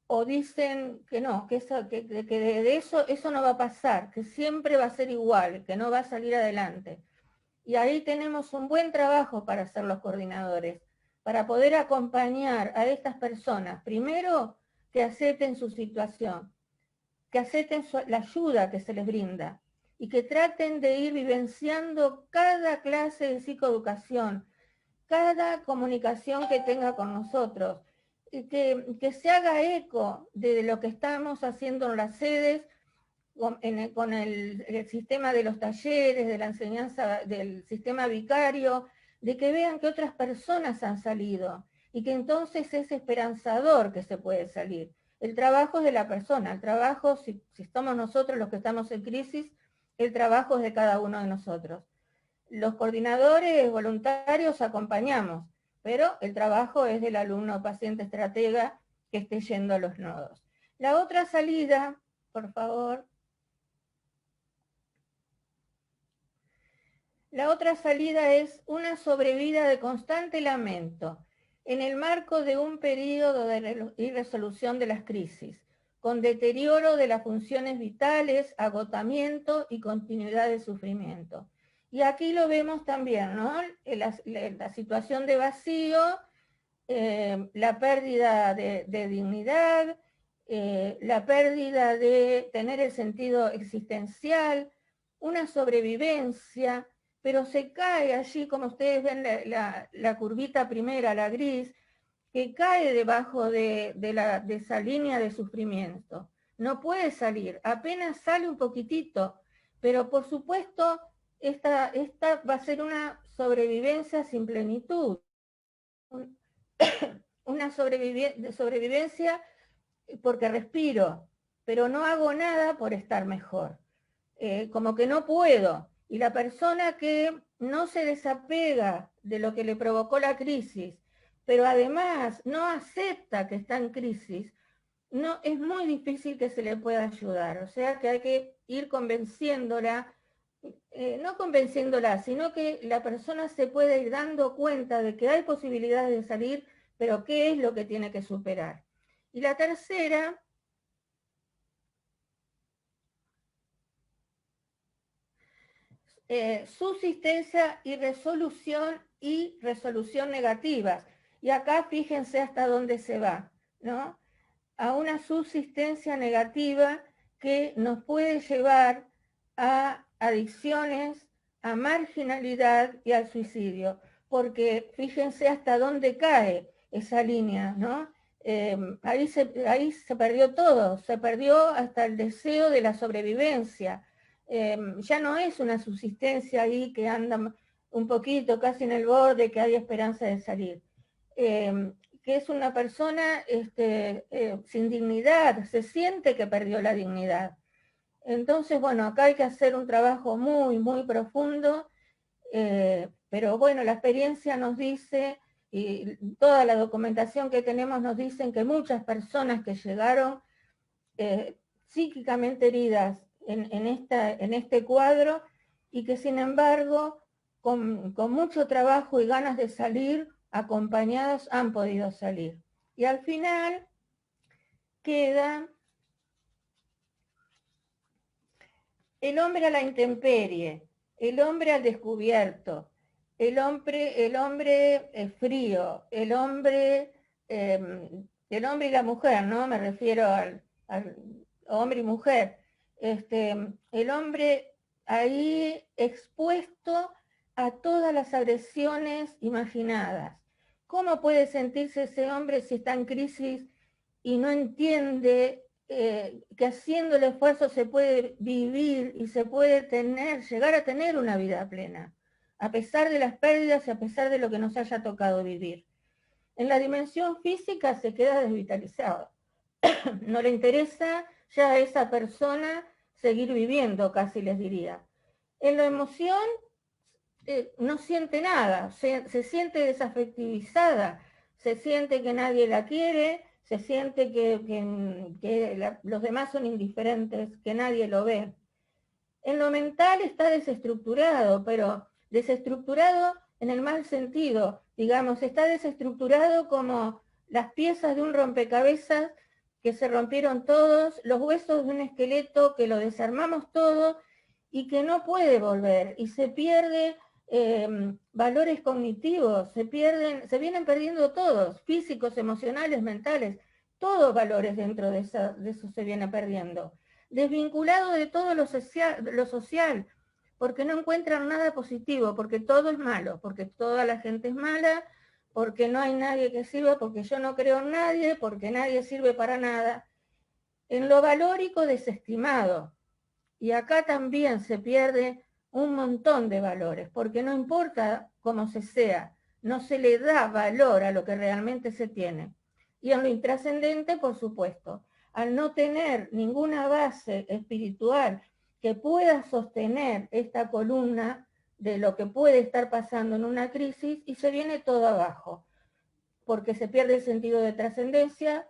o dicen que no, que de eso no va a pasar, que siempre va a ser igual, que no va a salir adelante. Y ahí tenemos un buen trabajo para hacer los coordinadores, para poder acompañar a estas personas, primero que acepten su situación, que acepten la ayuda que se les brinda y que traten de ir vivenciando cada clase de psicoeducación, cada comunicación que tenga con nosotros, que se haga eco de lo que estamos haciendo en las sedes, con el sistema de los talleres, de la enseñanza, del sistema vicario, de que vean que otras personas han salido y que entonces es esperanzador que se puede salir. El trabajo es de la persona, el trabajo, si somos nosotros los que estamos en crisis, el trabajo es de cada uno de nosotros. Los coordinadores voluntarios acompañamos, pero el trabajo es del alumno paciente estratega que esté yendo a los nodos. La otra salida, por favor. La otra salida es una sobrevida de constante lamento en el marco de un periodo de irresolución de las crisis, con deterioro de las funciones vitales, agotamiento y continuidad de sufrimiento. Y aquí lo vemos también, ¿no? La situación de vacío, la pérdida de dignidad, la pérdida de tener el sentido existencial, una sobrevivencia, pero se cae allí, como ustedes ven la curvita primera, la gris, que cae debajo de esa línea de sufrimiento. No puede salir, apenas sale un poquitito, pero por supuesto esta va a ser una sobrevivencia sin plenitud. una sobrevivencia porque respiro, pero no hago nada por estar mejor. Como que no puedo. Y la persona que no se desapega de lo que le provocó la crisis, pero además no acepta que está en crisis, no, es muy difícil que se le pueda ayudar. O sea que hay que ir convenciéndola, no convenciéndola, sino que la persona se puede ir dando cuenta de que hay posibilidades de salir, pero qué es lo que tiene que superar. Y la tercera, subsistencia y resolución negativas. Y acá fíjense hasta dónde se va, ¿no? A una subsistencia negativa que nos puede llevar a adicciones, a marginalidad y al suicidio. Porque fíjense hasta dónde cae esa línea, ¿no? Ahí se perdió todo, se perdió hasta el deseo de la sobrevivencia. Ya no es una subsistencia ahí que anda un poquito casi en el borde, que hay esperanza de salir. Que es una persona sin dignidad, se siente que perdió la dignidad. Entonces, bueno, acá hay que hacer un trabajo muy, muy profundo, pero bueno, la experiencia nos dice, y toda la documentación que tenemos nos dicen que muchas personas que llegaron psíquicamente heridas en este cuadro, y que sin embargo, con mucho trabajo y ganas de salir, acompañados, han podido salir. Y al final queda el hombre a la intemperie, el hombre al descubierto, el hombre frío, el hombre y la mujer, ¿no? Me refiero al hombre y mujer. El hombre ahí expuesto a todas las agresiones imaginadas. ¿Cómo puede sentirse ese hombre si está en crisis y no entiende que haciendo el esfuerzo se puede vivir y se puede llegar a tener una vida plena, a pesar de las pérdidas y a pesar de lo que nos haya tocado vivir? En la dimensión física se queda desvitalizado. No le interesa ya a esa persona seguir viviendo, casi les diría. En la emoción no siente nada, se siente desafectivizada, se siente que nadie la quiere, se siente que los demás son indiferentes, que nadie lo ve. En lo mental está desestructurado, pero desestructurado en el mal sentido, digamos, está desestructurado como las piezas de un rompecabezas que se rompieron todos, los huesos de un esqueleto que lo desarmamos todo y que no puede volver, y se pierde valores cognitivos, se vienen perdiendo todos, físicos, emocionales, mentales, todos valores dentro de eso se viene perdiendo. Desvinculado de todo lo social, porque no encuentran nada positivo, porque todo es malo, porque toda la gente es mala, porque no hay nadie que sirva, porque yo no creo en nadie, porque nadie sirve para nada. En lo valórico, desestimado. Y acá también se pierde un montón de valores, porque no importa cómo se sea, no se le da valor a lo que realmente se tiene. Y en lo intrascendente, por supuesto, al no tener ninguna base espiritual que pueda sostener esta columna de lo que puede estar pasando en una crisis, y se viene todo abajo, porque se pierde el sentido de trascendencia,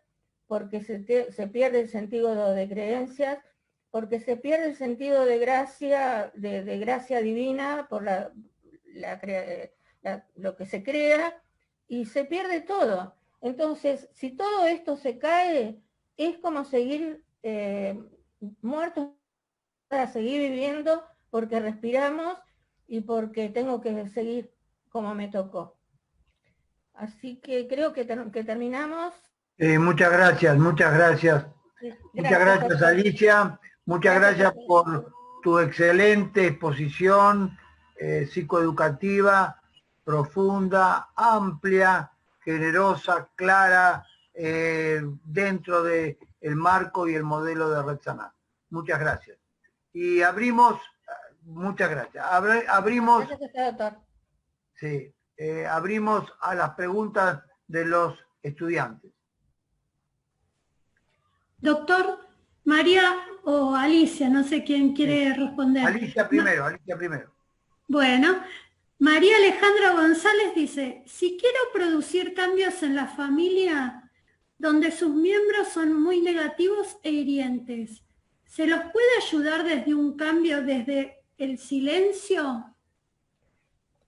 porque se pierde el sentido de creencias, porque se pierde el sentido de gracia, de gracia divina por lo que se crea, y se pierde todo. Entonces, si todo esto se cae, es como seguir muertos para seguir viviendo, porque respiramos y porque tengo que seguir como me tocó. Así que creo que terminamos. Muchas gracias, muchas gracias. Muchas gracias, Alicia. Muchas gracias por tu excelente exposición psicoeducativa, profunda, amplia, generosa, clara, dentro del marco y el modelo de Red Sanar. Muchas gracias. Y abrimos, muchas gracias. Abrimos, gracias, doctor. sí, abrimos a las preguntas de los estudiantes. Doctor, María o Alicia, no sé quién quiere responder. Alicia primero, Alicia primero. Bueno, María Alejandra González dice, si quiero producir cambios en la familia donde sus miembros son muy negativos e hirientes, ¿se los puede ayudar desde un cambio, desde el silencio?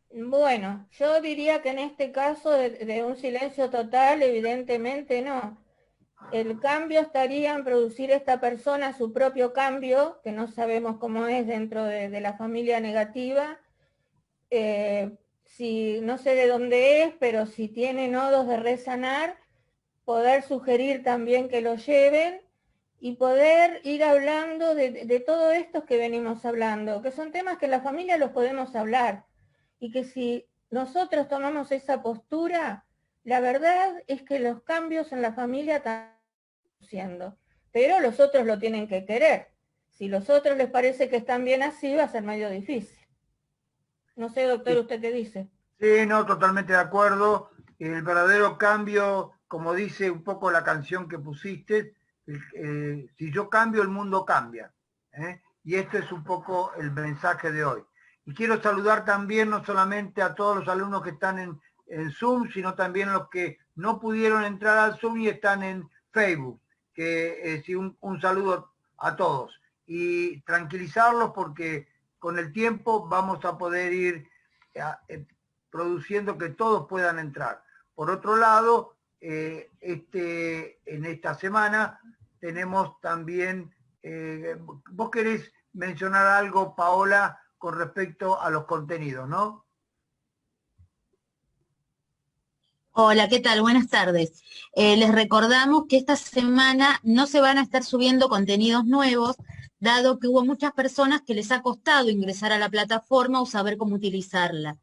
Bueno, yo diría que en este caso de un silencio total, evidentemente no. El cambio estaría en producir esta persona su propio cambio, que no sabemos cómo es dentro de la familia negativa. Si no sé de dónde es, pero si tiene nodos de resanar, poder sugerir también que lo lleven y poder ir hablando de todo esto que venimos hablando, que son temas que en la familia los podemos hablar, y que si nosotros tomamos esa postura, la verdad es que los cambios en la familia están siendo, pero los otros lo tienen que querer. Si los otros les parece que están bien así, va a ser medio difícil. No sé, doctor, ¿usted qué dice? Sí, no, totalmente de acuerdo. El verdadero cambio, como dice un poco la canción que pusiste, si yo cambio, el mundo cambia. Y este es un poco el mensaje de hoy. Y quiero saludar también no solamente a todos los alumnos que están en Zoom, sino también a los que no pudieron entrar al Zoom y están en Facebook. Que sí, un saludo a todos. Y tranquilizarlos porque con el tiempo vamos a poder ir produciendo que todos puedan entrar. Por otro lado, en esta semana tenemos también, vos querés mencionar algo, Paola, con respecto a los contenidos, ¿no? Hola, ¿qué tal? Buenas tardes. Les recordamos que esta semana no se van a estar subiendo contenidos nuevos, dado que hubo muchas personas que les ha costado ingresar a la plataforma o saber cómo utilizarla.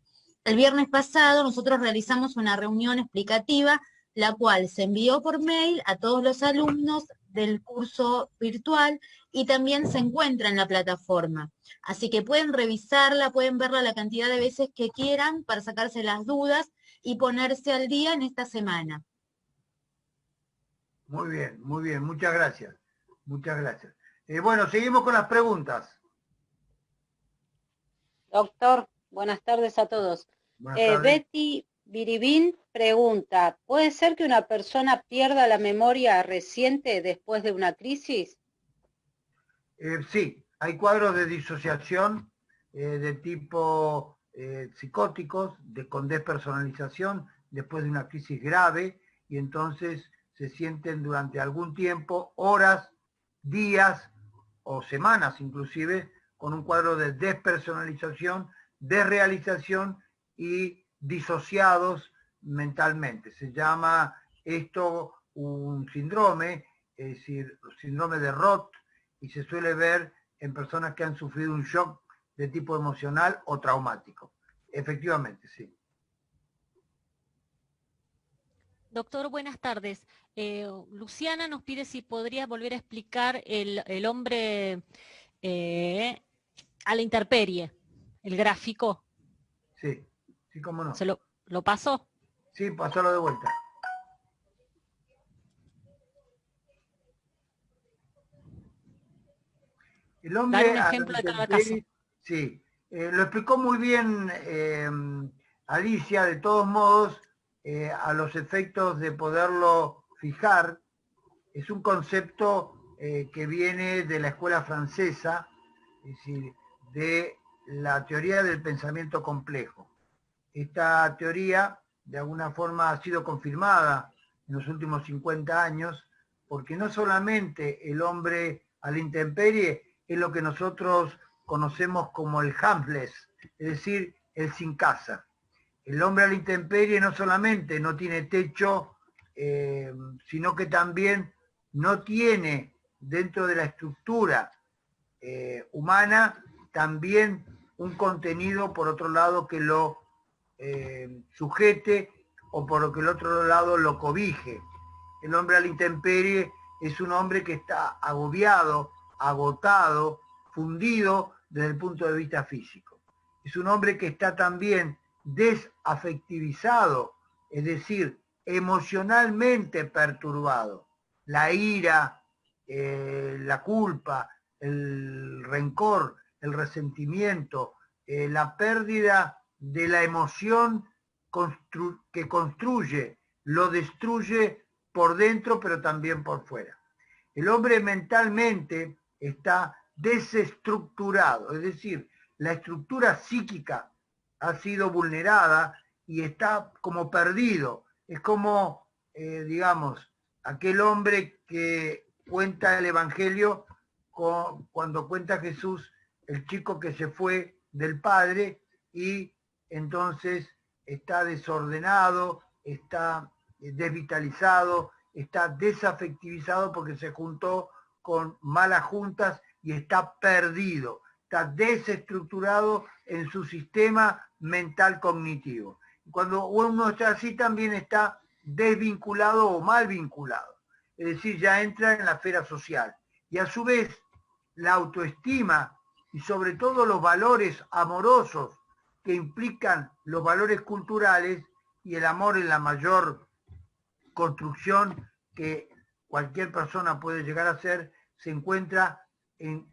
El viernes pasado nosotros realizamos una reunión explicativa, la cual se envió por mail a todos los alumnos del curso virtual y también se encuentra en la plataforma. Así que pueden revisarla, pueden verla la cantidad de veces que quieran para sacarse las dudas y ponerse al día en esta semana. Muy bien, muchas gracias. Muchas gracias. Bueno, seguimos con las preguntas. Doctor, buenas tardes a todos. Betty Biribín pregunta, ¿puede ser que una persona pierda la memoria reciente después de una crisis? Sí, hay cuadros de disociación de tipo psicóticos, con despersonalización después de una crisis grave, y entonces se sienten durante algún tiempo, horas, días o semanas inclusive, con un cuadro de despersonalización, desrealización y disociados mentalmente. Se llama esto un síndrome, es decir, síndrome de Roth, y se suele ver en personas que han sufrido un shock de tipo emocional o traumático. Efectivamente, sí. Doctor, buenas tardes. Luciana nos pide si podría volver a explicar el hombre a la intemperie, el gráfico. Sí, sí, cómo no. ¿Se lo pasó? Sí, pasalo de vuelta. El hombre, dar un ejemplo de cada caso. Sí, lo explicó muy bien Alicia, de todos modos, a los efectos de poderlo fijar. Es un concepto que viene de la escuela francesa, es decir, de la teoría del pensamiento complejo. Esta teoría, de alguna forma, ha sido confirmada en los últimos 50 años, porque no solamente el hombre a la intemperie es lo que nosotros conocemos como el homeless, es decir, el sin casa. El hombre a la intemperie no solamente no tiene techo, sino que también no tiene dentro de la estructura humana también un contenido, por otro lado, que lo sujete o por lo que el otro lado lo cobije. El hombre a la intemperie es un hombre que está agobiado, agotado, fundido desde el punto de vista físico. Es un hombre que está también desafectivizado, es decir, emocionalmente perturbado. La ira, la culpa, el rencor, el resentimiento, la pérdida de la emoción que construye, lo destruye por dentro, pero también por fuera. El hombre mentalmente está desestructurado, es decir, la estructura psíquica ha sido vulnerada y está como perdido. Es como, digamos, aquel hombre que cuenta el Evangelio cuando cuenta Jesús, el chico que se fue del padre y entonces está desordenado, está desvitalizado, está desafectivizado porque se juntó con malas juntas y está perdido, está desestructurado en su sistema mental cognitivo. Cuando uno está así también está desvinculado o mal vinculado, es decir, ya entra en la esfera social. Y a su vez, la autoestima y sobre todo los valores amorosos que implican los valores culturales, y el amor es la mayor construcción que cualquier persona puede llegar a ser, se encuentra en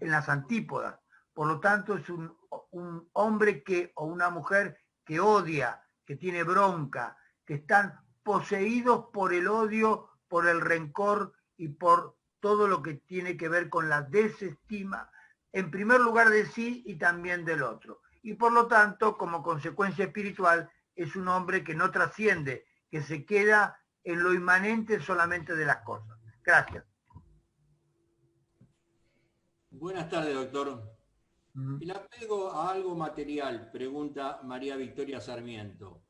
las antípodas. Por lo tanto, es un hombre o una mujer que odia, que tiene bronca, que están poseídos por el odio, por el rencor y por todo lo que tiene que ver con la desestima, en primer lugar de sí y también del otro. Y por lo tanto, como consecuencia espiritual, es un hombre que no trasciende, que se queda en lo inmanente solamente de las cosas. Gracias. Buenas tardes, doctor. El apego a algo material, pregunta María Victoria Sarmiento.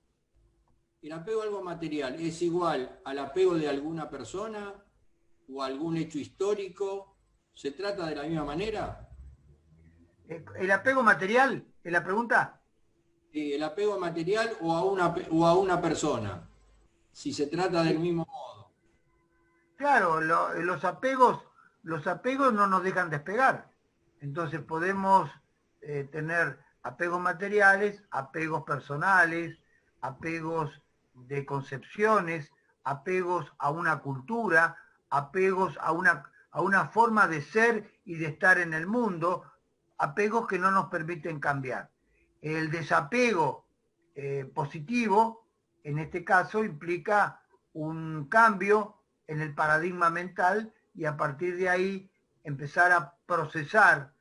¿El apego a algo material es igual al apego de alguna persona o algún hecho histórico? ¿Se trata de la misma manera? ¿El apego material es la pregunta? Sí, el apego material o a una persona, si se trata del mismo modo. Claro, los apegos no nos dejan despegar. Entonces podemos tener apegos materiales, apegos personales, apegos de concepciones, apegos a una cultura, apegos a una forma de ser y de estar en el mundo, apegos que no nos permiten cambiar. El desapego positivo, en este caso, implica un cambio en el paradigma mental y a partir de ahí empezar a procesar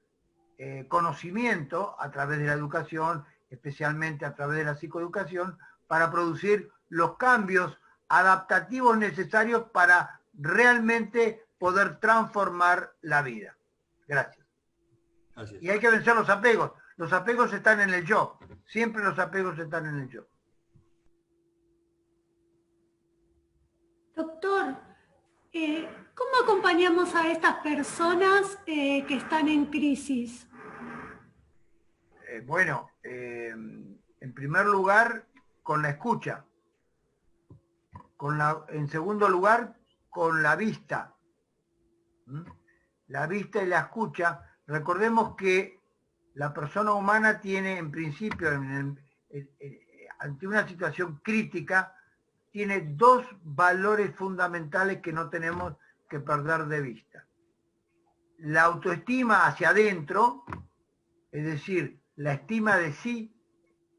conocimiento a través de la educación, especialmente a través de la psicoeducación, para producir los cambios adaptativos necesarios para realmente poder transformar la vida. Gracias. Gracias. Y hay que vencer los apegos. Los apegos están en el yo. Siempre los apegos están en el yo. Doctor, ¿cómo acompañamos a estas personas que están en crisis? Bueno, en primer lugar, con la escucha. En segundo lugar, con la vista. La vista y la escucha. Recordemos que la persona humana tiene, en principio, ante una situación crítica, tiene dos valores fundamentales que no tenemos que perder de vista. La autoestima hacia adentro, es decir, la estima de sí,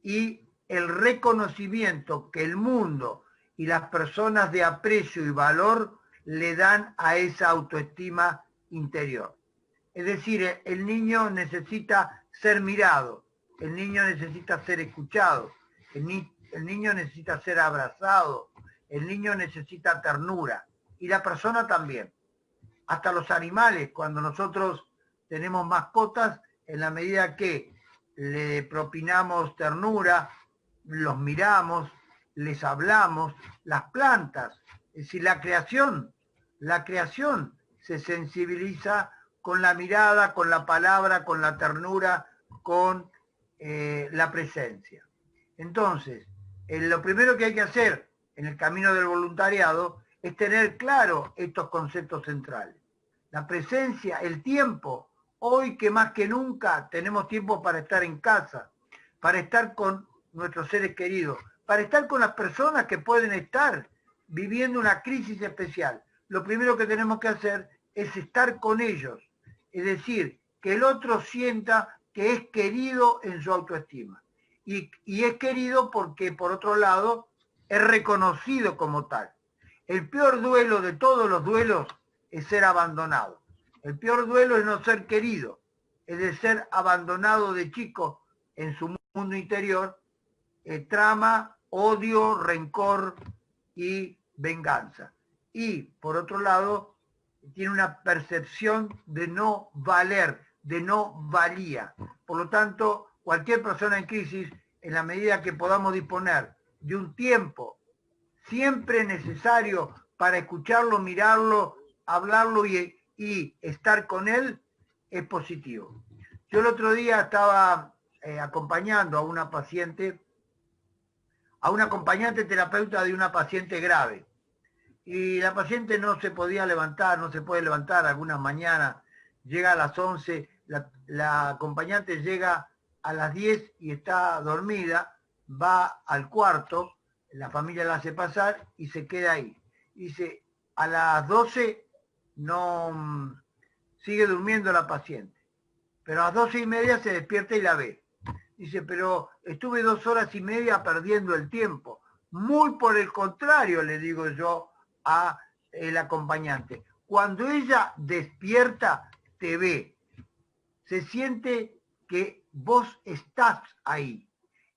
y el reconocimiento que el mundo y las personas de aprecio y valor le dan a esa autoestima interior. Es decir, el niño necesita ser mirado, el niño necesita ser escuchado, el niño necesita ser abrazado, el niño necesita ternura, y la persona también. Hasta los animales, cuando nosotros tenemos mascotas, en la medida que le propinamos ternura, los miramos, les hablamos, las plantas, es decir, la creación se sensibiliza con la mirada, con la palabra, con la ternura, con la presencia. Entonces, lo primero que hay que hacer en el camino del voluntariado es tener claro estos conceptos centrales. La presencia, el tiempo. Hoy que más que nunca tenemos tiempo para estar en casa, para estar con nuestros seres queridos, para estar con las personas que pueden estar viviendo una crisis especial. Lo primero que tenemos que hacer es estar con ellos, es decir, que el otro sienta que es querido en su autoestima. Y es querido porque, por otro lado, es reconocido como tal. El peor duelo de todos los duelos es ser abandonado. El peor duelo es no ser querido, es de ser abandonado de chico en su mundo interior, trama, odio, rencor y venganza. Y, por otro lado, tiene una percepción de no valer, de no valía. Por lo tanto, cualquier persona en crisis, en la medida que podamos disponer de un tiempo siempre necesario para escucharlo, mirarlo, hablarlo y estar con él, es positivo. Yo el otro día estaba acompañando a una paciente, a una acompañante terapeuta de una paciente grave. Y la paciente no se podía levantar, no se puede levantar algunas mañanas, llega a las 11, la acompañante llega a las 10 y está dormida, va al cuarto, la familia la hace pasar y se queda ahí. Dice, a las 12 no sigue durmiendo la paciente, pero a las 12:30 se despierta y la ve. Dice, pero estuve 2 horas y media perdiendo el tiempo. Muy por el contrario, le digo yo a el acompañante. Cuando ella despierta, te ve. Se siente que vos estás ahí.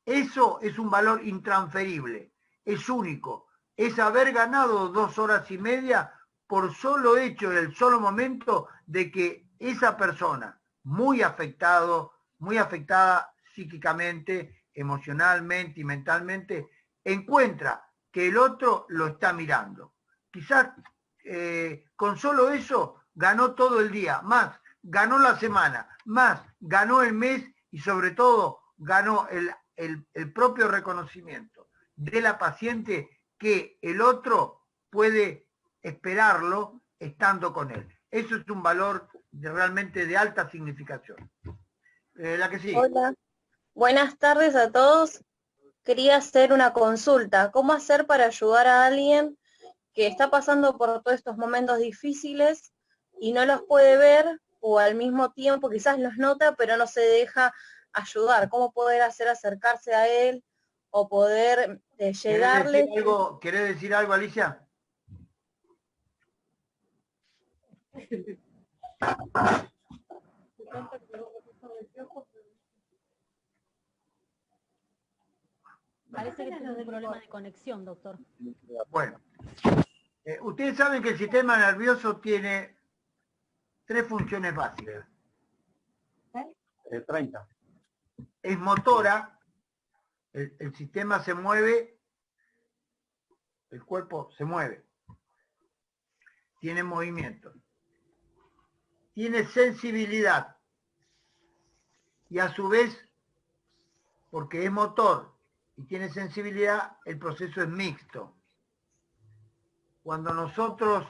Eso es un valor intransferible, es único. Es haber ganado 2 horas y media por solo hecho, el solo momento de que esa persona, muy afectada psíquicamente, emocionalmente y mentalmente, encuentra que el otro lo está mirando. Quizás con solo eso ganó todo el día, más ganó la semana, más ganó el mes y sobre todo ganó el propio reconocimiento de la paciente que el otro puede esperarlo estando con él. Eso es un valor realmente de alta significación. La que sigue. Hola, buenas tardes a todos. Quería hacer una consulta. ¿Cómo hacer para ayudar a alguien que está pasando por todos estos momentos difíciles y no los puede ver, o al mismo tiempo quizás los nota pero no se deja ayudar? ¿Cómo poder hacer acercarse a él o poder llegarle? ¿Querés decir algo, Alicia? Parece que tiene un problema de conexión, doctor. Bueno, ustedes saben que el sistema nervioso tiene 3 funciones básicas. 30. Es motora, el sistema se mueve, el cuerpo se mueve, tiene movimiento, tiene sensibilidad y a su vez, porque es motor y tiene sensibilidad, el proceso es mixto. Cuando nosotros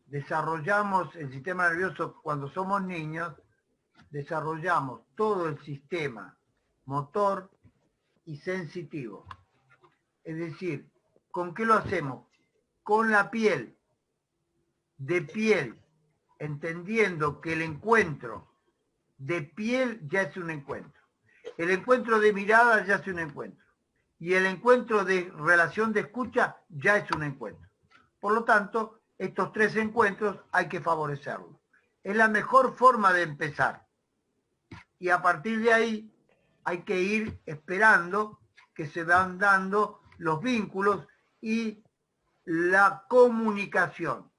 desarrollamos el sistema nervioso, cuando somos niños, desarrollamos todo el sistema motor y sensitivo. Es decir, ¿con qué lo hacemos? Con la piel, de piel, entendiendo que el encuentro de piel ya es un encuentro. El encuentro de mirada ya es un encuentro. Y el encuentro de relación de escucha ya es un encuentro. Por lo tanto, estos 3 encuentros hay que favorecerlos. Es la mejor forma de empezar. Y a partir de ahí hay que ir esperando que se van dando los vínculos y la comunicación,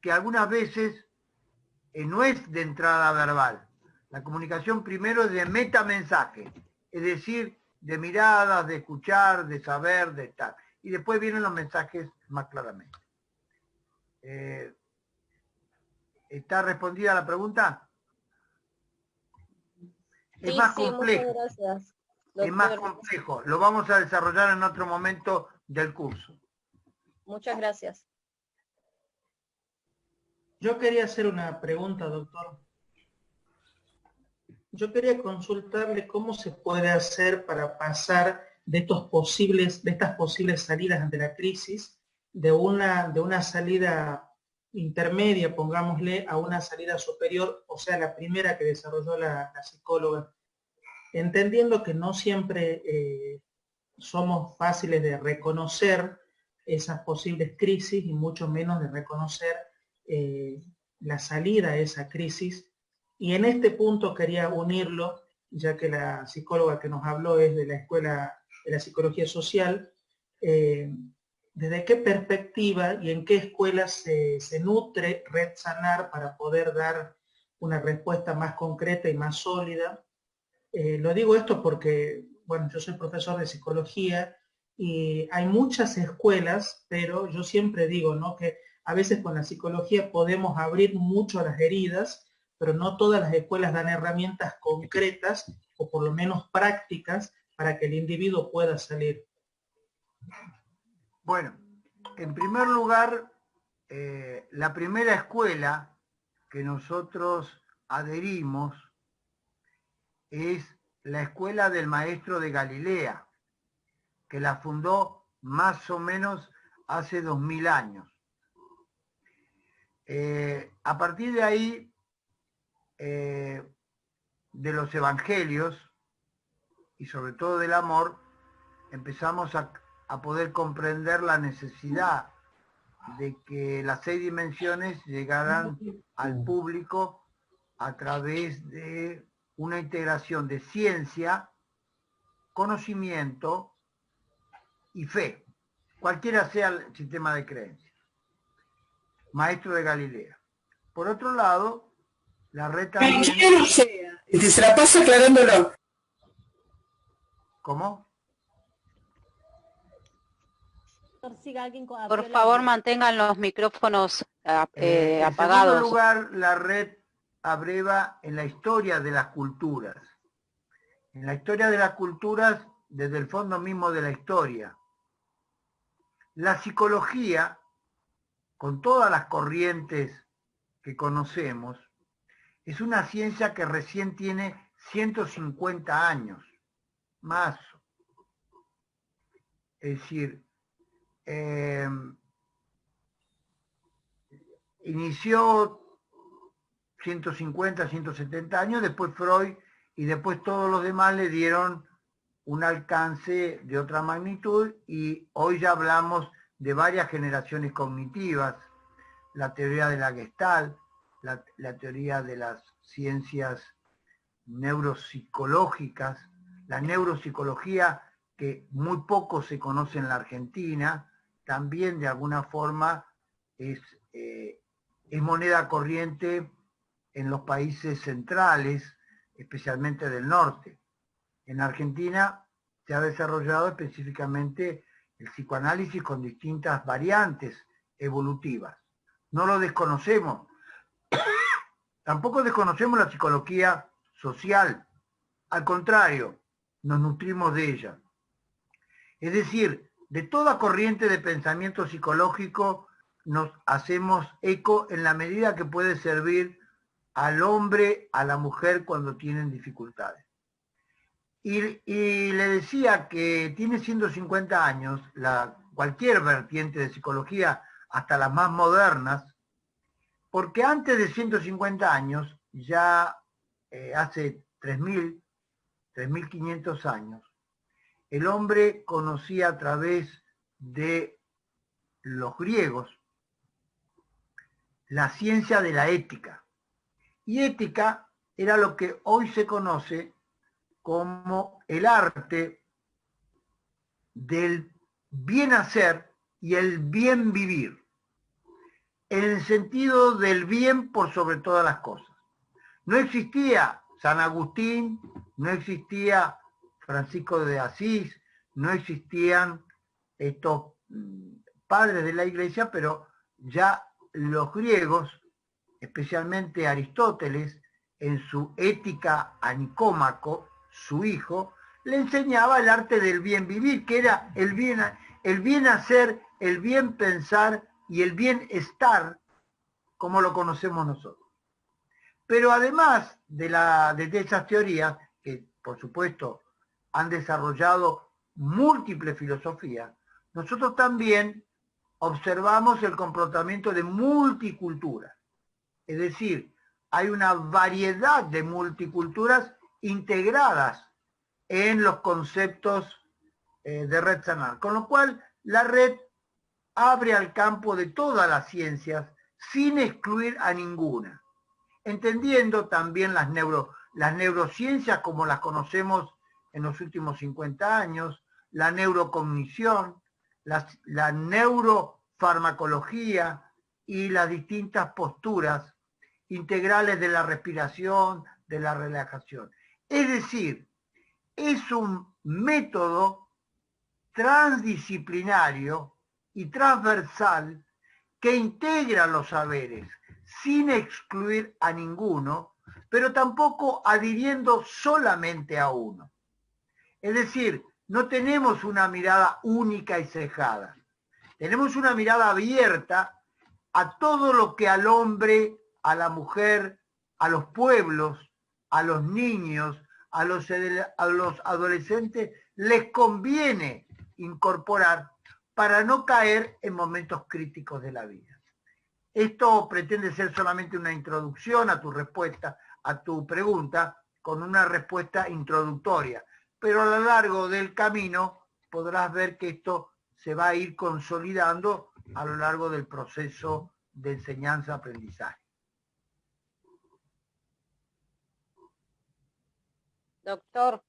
que algunas veces no es de entrada verbal. La comunicación primero es de metamensaje, es decir, de miradas, de escuchar, de saber, de estar. Y después vienen los mensajes más claramente. ¿Está respondida la pregunta? Es más complejo. Muchas gracias, es más complejo. Lo vamos a desarrollar en otro momento del curso. Muchas gracias. Yo quería hacer una pregunta, doctor. Yo quería consultarle cómo se puede hacer para pasar de estas posibles salidas ante la crisis, de una salida intermedia, pongámosle, a una salida superior, o sea, la primera que desarrolló la psicóloga, entendiendo que no siempre somos fáciles de reconocer esas posibles crisis y mucho menos de reconocer la salida a esa crisis. Y en este punto quería unirlo, ya que la psicóloga que nos habló es de la Escuela de la Psicología Social, ¿desde qué perspectiva y en qué escuelas se nutre Red Sanar para poder dar una respuesta más concreta y más sólida? Lo digo esto porque, bueno, yo soy profesor de psicología y hay muchas escuelas, pero yo siempre digo, ¿no?, que a veces con la psicología podemos abrir mucho las heridas, pero no todas las escuelas dan herramientas concretas o por lo menos prácticas para que el individuo pueda salir. Bueno, en primer lugar, la primera escuela que nosotros adherimos es la escuela del maestro de Galilea, que la fundó más o menos hace 2000 años. A partir de ahí, de los evangelios y sobre todo del amor, empezamos a poder comprender la necesidad de que las 6 dimensiones llegaran al público a través de una integración de ciencia, conocimiento y fe, cualquiera sea el sistema de creencias. Maestro de Galilea. Por otro lado, la red también... Se la pasa aclarándolo. ¿Cómo? Por favor, mantengan los micrófonos apagados. En segundo lugar, la red abreva en la historia de las culturas. En la historia de las culturas, desde el fondo mismo de la historia. La psicología, con todas las corrientes que conocemos, es una ciencia que recién tiene 150 años, más. Es decir, inició 150, 170 años, después Freud y después todos los demás le dieron un alcance de otra magnitud y hoy ya hablamos de varias generaciones cognitivas, la teoría de la Gestalt, la teoría de las ciencias neuropsicológicas, la neuropsicología que muy poco se conoce en la Argentina, también de alguna forma es moneda corriente en los países centrales, especialmente del norte. En Argentina se ha desarrollado específicamente el psicoanálisis con distintas variantes evolutivas. No lo desconocemos. Tampoco desconocemos la psicología social. Al contrario, nos nutrimos de ella. Es decir, de toda corriente de pensamiento psicológico nos hacemos eco en la medida que puede servir al hombre, a la mujer cuando tienen dificultades. Y le decía que tiene 150 años, cualquier vertiente de psicología, hasta las más modernas, porque antes de 150 años, ya hace 3.000, 3.500 años, el hombre conocía a través de los griegos la ciencia de la ética. Y ética era lo que hoy se conoce como el arte del bien hacer y el bien vivir, en el sentido del bien por sobre todas las cosas. No existía San Agustín, no existía Francisco de Asís, no existían estos padres de la iglesia, pero ya los griegos, especialmente Aristóteles, en su Ética a Nicómaco, su hijo, le enseñaba el arte del bien vivir, que era el bien hacer, el bien pensar y el bien estar, como lo conocemos nosotros. Pero además de esas teorías, que por supuesto han desarrollado múltiples filosofías, nosotros también observamos el comportamiento de multiculturas. Es decir, hay una variedad de multiculturas integradas en los conceptos de Red Sanar. Con lo cual, la red abre al campo de todas las ciencias sin excluir a ninguna, entendiendo también las neurociencias como las conocemos en los últimos 50 años, la neurocognición, la neurofarmacología y las distintas posturas integrales de la respiración, de la relajación. Es decir, es un método transdisciplinario y transversal que integra los saberes sin excluir a ninguno, pero tampoco adhiriendo solamente a uno. Es decir, no tenemos una mirada única y cejada. Tenemos una mirada abierta a todo lo que al hombre, a la mujer, a los pueblos, a los niños, a los adolescentes, les conviene incorporar para no caer en momentos críticos de la vida. Esto pretende ser solamente una introducción a tu respuesta, a tu pregunta, con una respuesta introductoria. Pero a lo largo del camino podrás ver que esto se va a ir consolidando a lo largo del proceso de enseñanza-aprendizaje. Doctor,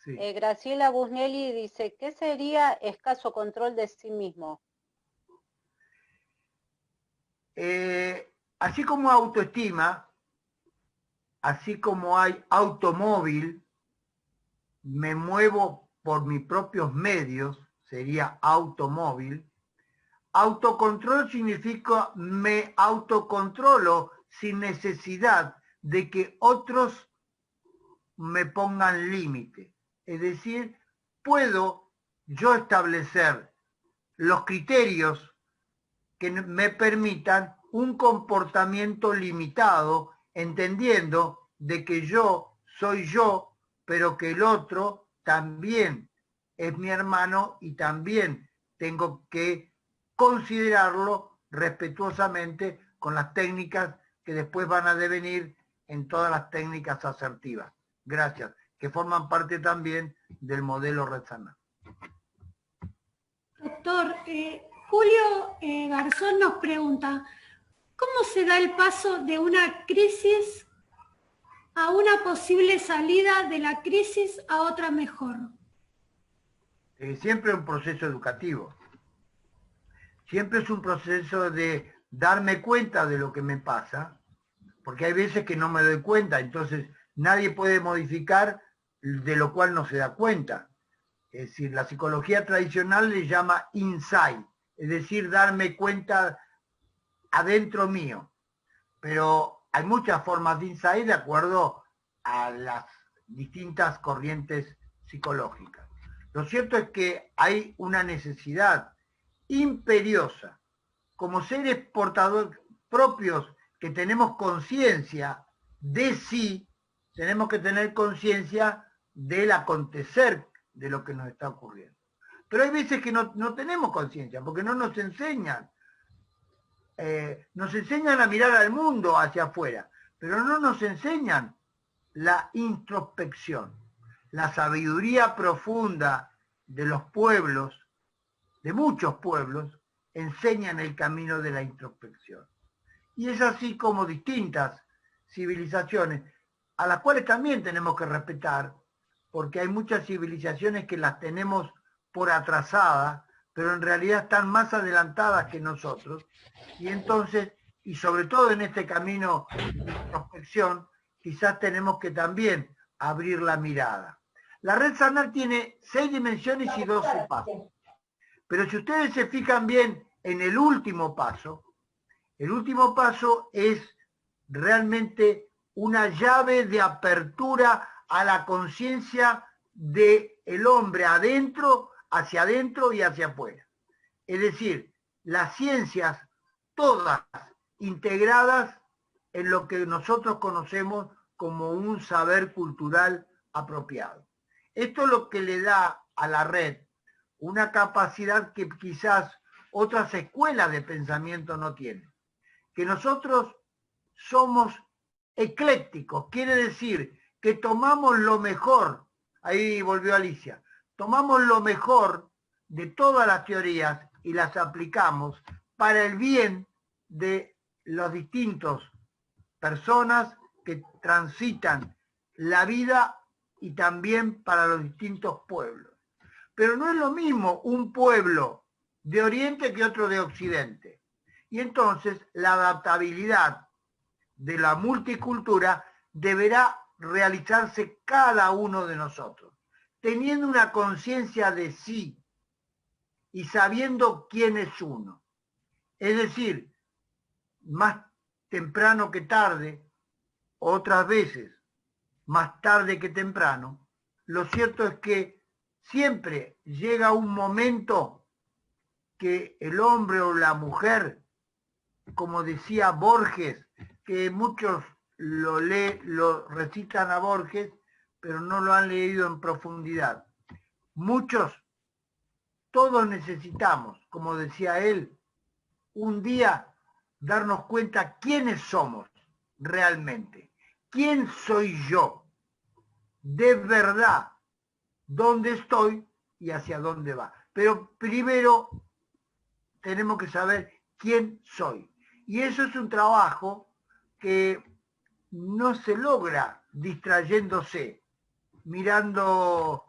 sí. Graciela Busnelli dice, ¿qué sería escaso control de sí mismo? Así como autoestima, así como hay automóvil, me muevo por mis propios medios, sería automóvil. Autocontrol significa me autocontrolo sin necesidad de que otros me pongan límite. Es decir, puedo yo establecer los criterios que me permitan un comportamiento limitado, entendiendo de que yo soy yo, pero que el otro también es mi hermano y también tengo que considerarlo respetuosamente con las técnicas que después van a devenir en todas las técnicas asertivas. Gracias, que forman parte también del modelo Red Sanar. Doctor, Julio Garzón nos pregunta, ¿cómo se da el paso de una crisis a una posible salida de la crisis a otra mejor? Siempre un proceso educativo. Siempre es un proceso de darme cuenta de lo que me pasa, porque hay veces que no me doy cuenta, entonces nadie puede modificar de lo cual no se da cuenta. Es decir, la psicología tradicional le llama insight, es decir, darme cuenta adentro mío. Pero hay muchas formas de insight de acuerdo a las distintas corrientes psicológicas. Lo cierto es que hay una necesidad imperiosa, como seres portadores propios que tenemos conciencia de sí, tenemos que tener conciencia del acontecer de lo que nos está ocurriendo. Pero hay veces que no tenemos conciencia, porque no nos enseñan. Nos enseñan a mirar al mundo hacia afuera, pero no nos enseñan la introspección, la sabiduría profunda de los pueblos, de muchos pueblos, enseñan el camino de la introspección. Y es así como distintas civilizaciones, a las cuales también tenemos que respetar, porque hay muchas civilizaciones que las tenemos por atrasadas, pero en realidad están más adelantadas que nosotros, y entonces, y sobre todo en este camino de introspección, quizás tenemos que también abrir la mirada. La Red Sanar tiene 6 dimensiones y 12 pasos, pero si ustedes se fijan bien en el último paso es realmente una llave de apertura a la conciencia del hombre adentro y hacia afuera. Es decir, las ciencias todas integradas en lo que nosotros conocemos como un saber cultural apropiado. Esto es lo que le da a la red una capacidad que quizás otras escuelas de pensamiento no tienen. Que nosotros somos eclécticos, quiere decir que tomamos lo mejor, ahí volvió Alicia, tomamos lo mejor de todas las teorías y las aplicamos para el bien de los distintos personas que transitan la vida y también para los distintos pueblos. Pero no es lo mismo un pueblo de Oriente que otro de Occidente. Y entonces la adaptabilidad de la multicultura deberá realizarse cada uno de nosotros, teniendo una conciencia de sí y sabiendo quién es uno. Es decir, más temprano que tarde, otras veces más tarde que temprano, lo cierto es que siempre llega un momento que el hombre o la mujer, como decía Borges, que muchos lo recitan a Borges, pero no lo han leído en profundidad. Muchos, todos necesitamos, como decía él, un día darnos cuenta quiénes somos realmente. ¿Quién soy yo? De verdad, ¿dónde estoy y hacia dónde va? Pero primero tenemos que saber quién soy. Y eso es un trabajo que no se logra distrayéndose, mirando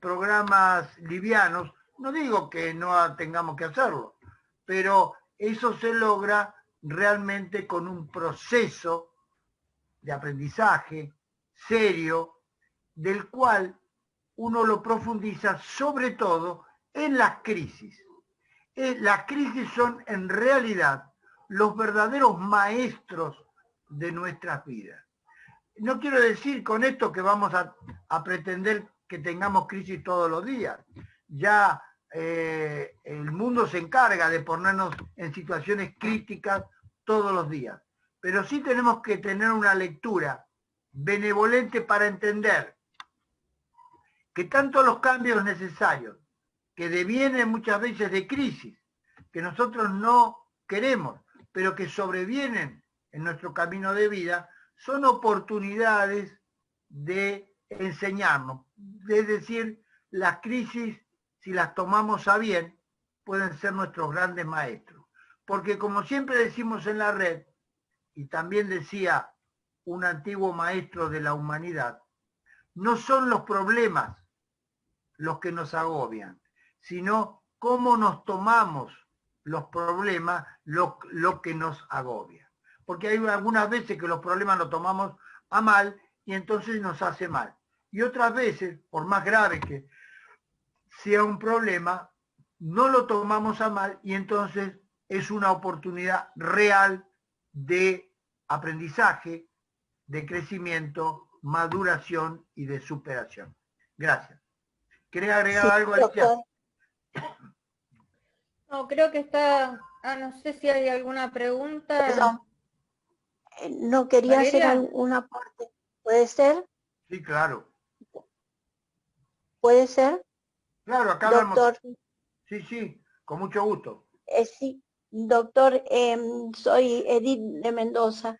programas livianos. No digo que no tengamos que hacerlo, pero eso se logra realmente con un proceso de aprendizaje serio, del cual uno lo profundiza sobre todo en las crisis. Las crisis son en realidad los verdaderos maestros de nuestras vidas. No quiero decir con esto que vamos a pretender que tengamos crisis todos los días. Ya el mundo se encarga de ponernos en situaciones críticas todos los días. Pero sí tenemos que tener una lectura benevolente para entender que tanto los cambios necesarios, que devienen muchas veces de crisis, que nosotros no queremos, pero que sobrevienen en nuestro camino de vida, son oportunidades de enseñarnos. Es decir, las crisis, si las tomamos a bien, pueden ser nuestros grandes maestros. Porque como siempre decimos en la red, y también decía un antiguo maestro de la humanidad, no son los problemas los que nos agobian, sino cómo nos tomamos los problemas lo que nos agobia. Porque hay algunas veces que los problemas los tomamos a mal y entonces nos hace mal. Y otras veces, por más grave que sea un problema, no lo tomamos a mal y entonces es una oportunidad real de aprendizaje, de crecimiento, maduración y de superación. Gracias. ¿Querés agregar algo, Alicia? No, creo que está... no sé si hay alguna pregunta. Perdón. No quería ¿Valeria? hacer un aporte. ¿Puede ser? Sí, claro. ¿Puede ser? Claro, acá Doctor. hablamos. Sí, sí, con mucho gusto. Sí, doctor, soy Edith de Mendoza.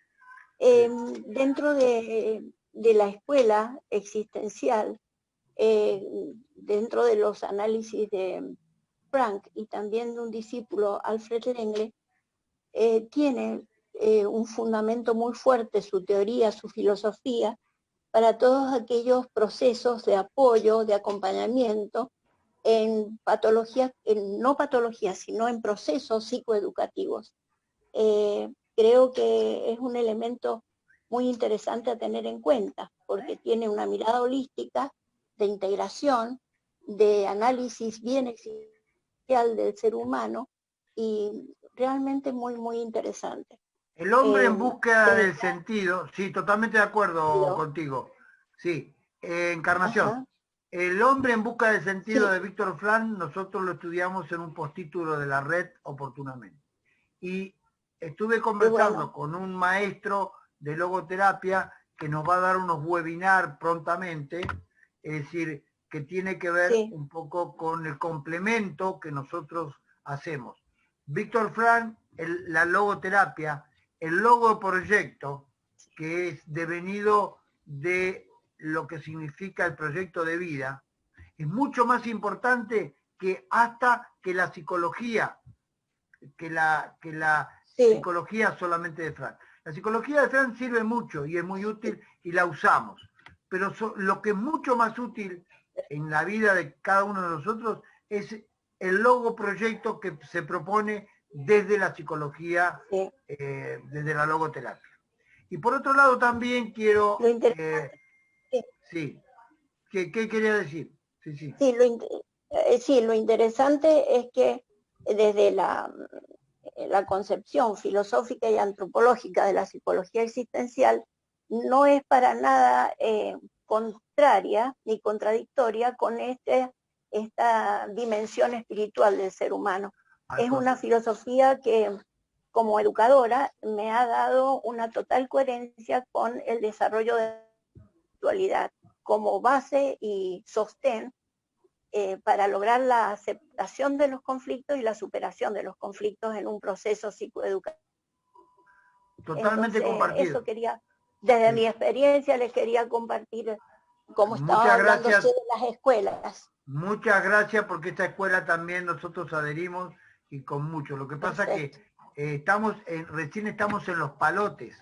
Dentro de la escuela existencial, dentro de los análisis de Frank y también de un discípulo, Alfred Lengle, tiene un fundamento muy fuerte, su teoría, su filosofía, para todos aquellos procesos de apoyo, de acompañamiento, en patologías, no patologías, sino en procesos psicoeducativos. Creo que es un elemento muy interesante a tener en cuenta, porque tiene una mirada holística de integración, de análisis bien existencial del ser humano y realmente muy, muy interesante. El hombre en búsqueda del sentido, sí, totalmente de acuerdo contigo. Sí, Encarnación. Ajá. El hombre en busca del sentido Sí. de Víctor Frank, nosotros lo estudiamos en un postítulo de la red oportunamente. Y estuve conversando con un maestro de logoterapia que nos va a dar unos webinars prontamente, es decir, que tiene que ver un poco con el complemento que nosotros hacemos. Víctor Frank, la logoterapia, el logo proyecto, que es devenido de lo que significa el proyecto de vida, es mucho más importante que hasta que la psicología, psicología solamente de Frank. La psicología de Frank sirve mucho y es muy útil y la usamos, pero lo que es mucho más útil en la vida de cada uno de nosotros es el logo proyecto que se propone desde la psicología, desde la logoterapia. Y por otro lado también quiero... sí, ¿qué quería decir? Lo interesante es que desde la concepción filosófica y antropológica de la psicología existencial no es para nada contraria ni contradictoria con esta dimensión espiritual del ser humano. Es una filosofía que, como educadora, me ha dado una total coherencia con el desarrollo de la espiritualidad como base y sostén para lograr la aceptación de los conflictos y la superación de los conflictos en un proceso psicoeducativo. Totalmente compartido. Eso quería, desde mi experiencia, les quería compartir cómo estaba hablándose de las escuelas. Muchas gracias, porque esta escuela también nosotros adherimos y con mucho. Lo que pasa que recién estamos en los palotes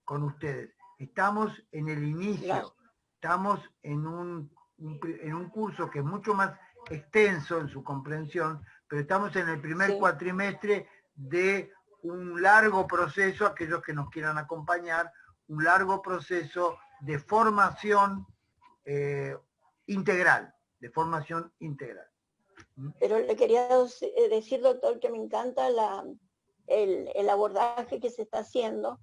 con ustedes. Estamos en el inicio. Estamos en un curso que es mucho más extenso en su comprensión, pero estamos en el primer cuatrimestre de un largo proceso, aquellos que nos quieran acompañar, un largo proceso de formación integral, Pero le quería decir, doctor, que me encanta el abordaje que se está haciendo,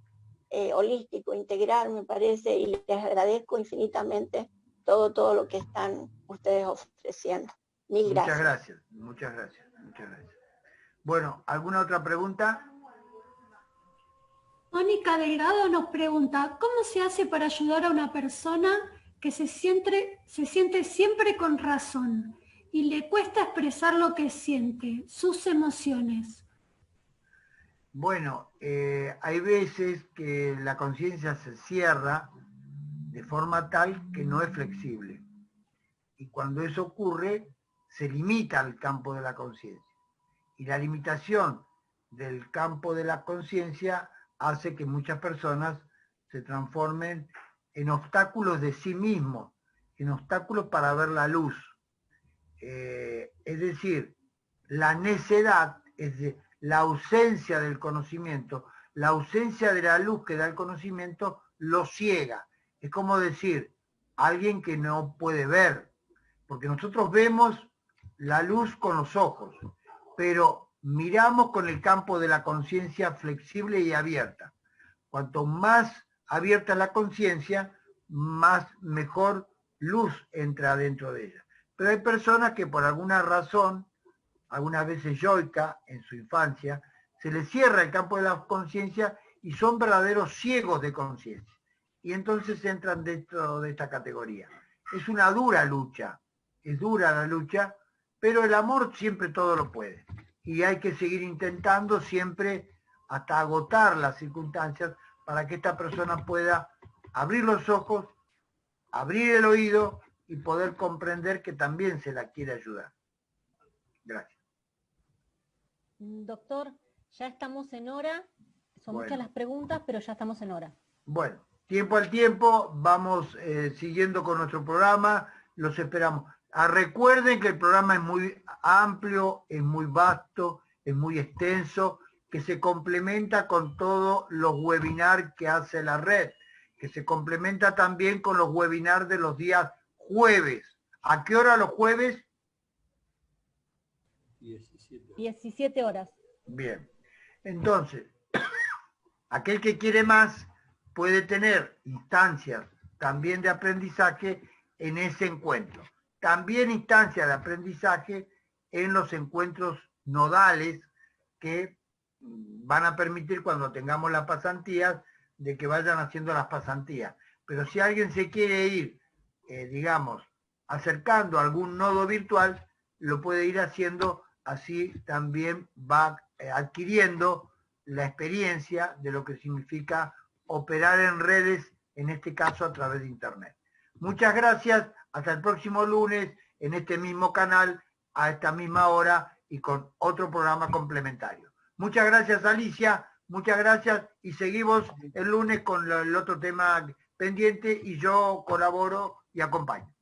holístico, integral, me parece, y les agradezco infinitamente todo lo que están ustedes ofreciendo. Mil gracias. Muchas gracias. Bueno, ¿alguna otra pregunta? Mónica Delgado nos pregunta, ¿cómo se hace para ayudar a una persona que se siente siempre con razón y le cuesta expresar lo que siente, sus emociones? Bueno, hay veces que la conciencia se cierra de forma tal que no es flexible. Y cuando eso ocurre, se limita el campo de la conciencia. Y la limitación del campo de la conciencia hace que muchas personas se transformen en obstáculos de sí mismos, en obstáculos para ver la luz. Es decir, la necedad, es decir, la ausencia del conocimiento, la ausencia de la luz que da el conocimiento, lo ciega. Es como decir, alguien que no puede ver, porque nosotros vemos la luz con los ojos, pero miramos con el campo de la conciencia flexible y abierta. Cuanto más abierta la conciencia, mejor luz entra dentro de ella. Pero hay personas que por alguna razón, algunas veces yoica en su infancia, se les cierra el campo de la conciencia y son verdaderos ciegos de conciencia. Y entonces entran dentro de esta categoría. Es una dura lucha, es dura la lucha, pero el amor siempre todo lo puede. Y hay que seguir intentando siempre hasta agotar las circunstancias para que esta persona pueda abrir los ojos, abrir el oído y poder comprender que también se la quiere ayudar. Gracias. Doctor, ya estamos en hora. Son muchas las preguntas, pero ya estamos en hora. Bueno, tiempo al tiempo, vamos siguiendo con nuestro programa, los esperamos. Recuerden que el programa es muy amplio, es muy vasto, es muy extenso, que se complementa con todos los webinars que hace la red, que se complementa también con los webinars de los días jueves. ¿A qué hora los jueves? 17 horas. Bien. Entonces, aquel que quiere más puede tener instancias también de aprendizaje en ese encuentro. También instancias de aprendizaje en los encuentros nodales que van a permitir, cuando tengamos las pasantías, de que vayan haciendo las pasantías. Pero si alguien se quiere ir, digamos, acercando a algún nodo virtual, lo puede ir haciendo, así también va adquiriendo la experiencia de lo que significa operar en redes, en este caso a través de Internet. Muchas gracias, hasta el próximo lunes, en este mismo canal, a esta misma hora y con otro programa complementario. Muchas gracias, Alicia, muchas gracias, y seguimos el lunes con el otro tema pendiente y yo colaboro y acompaño.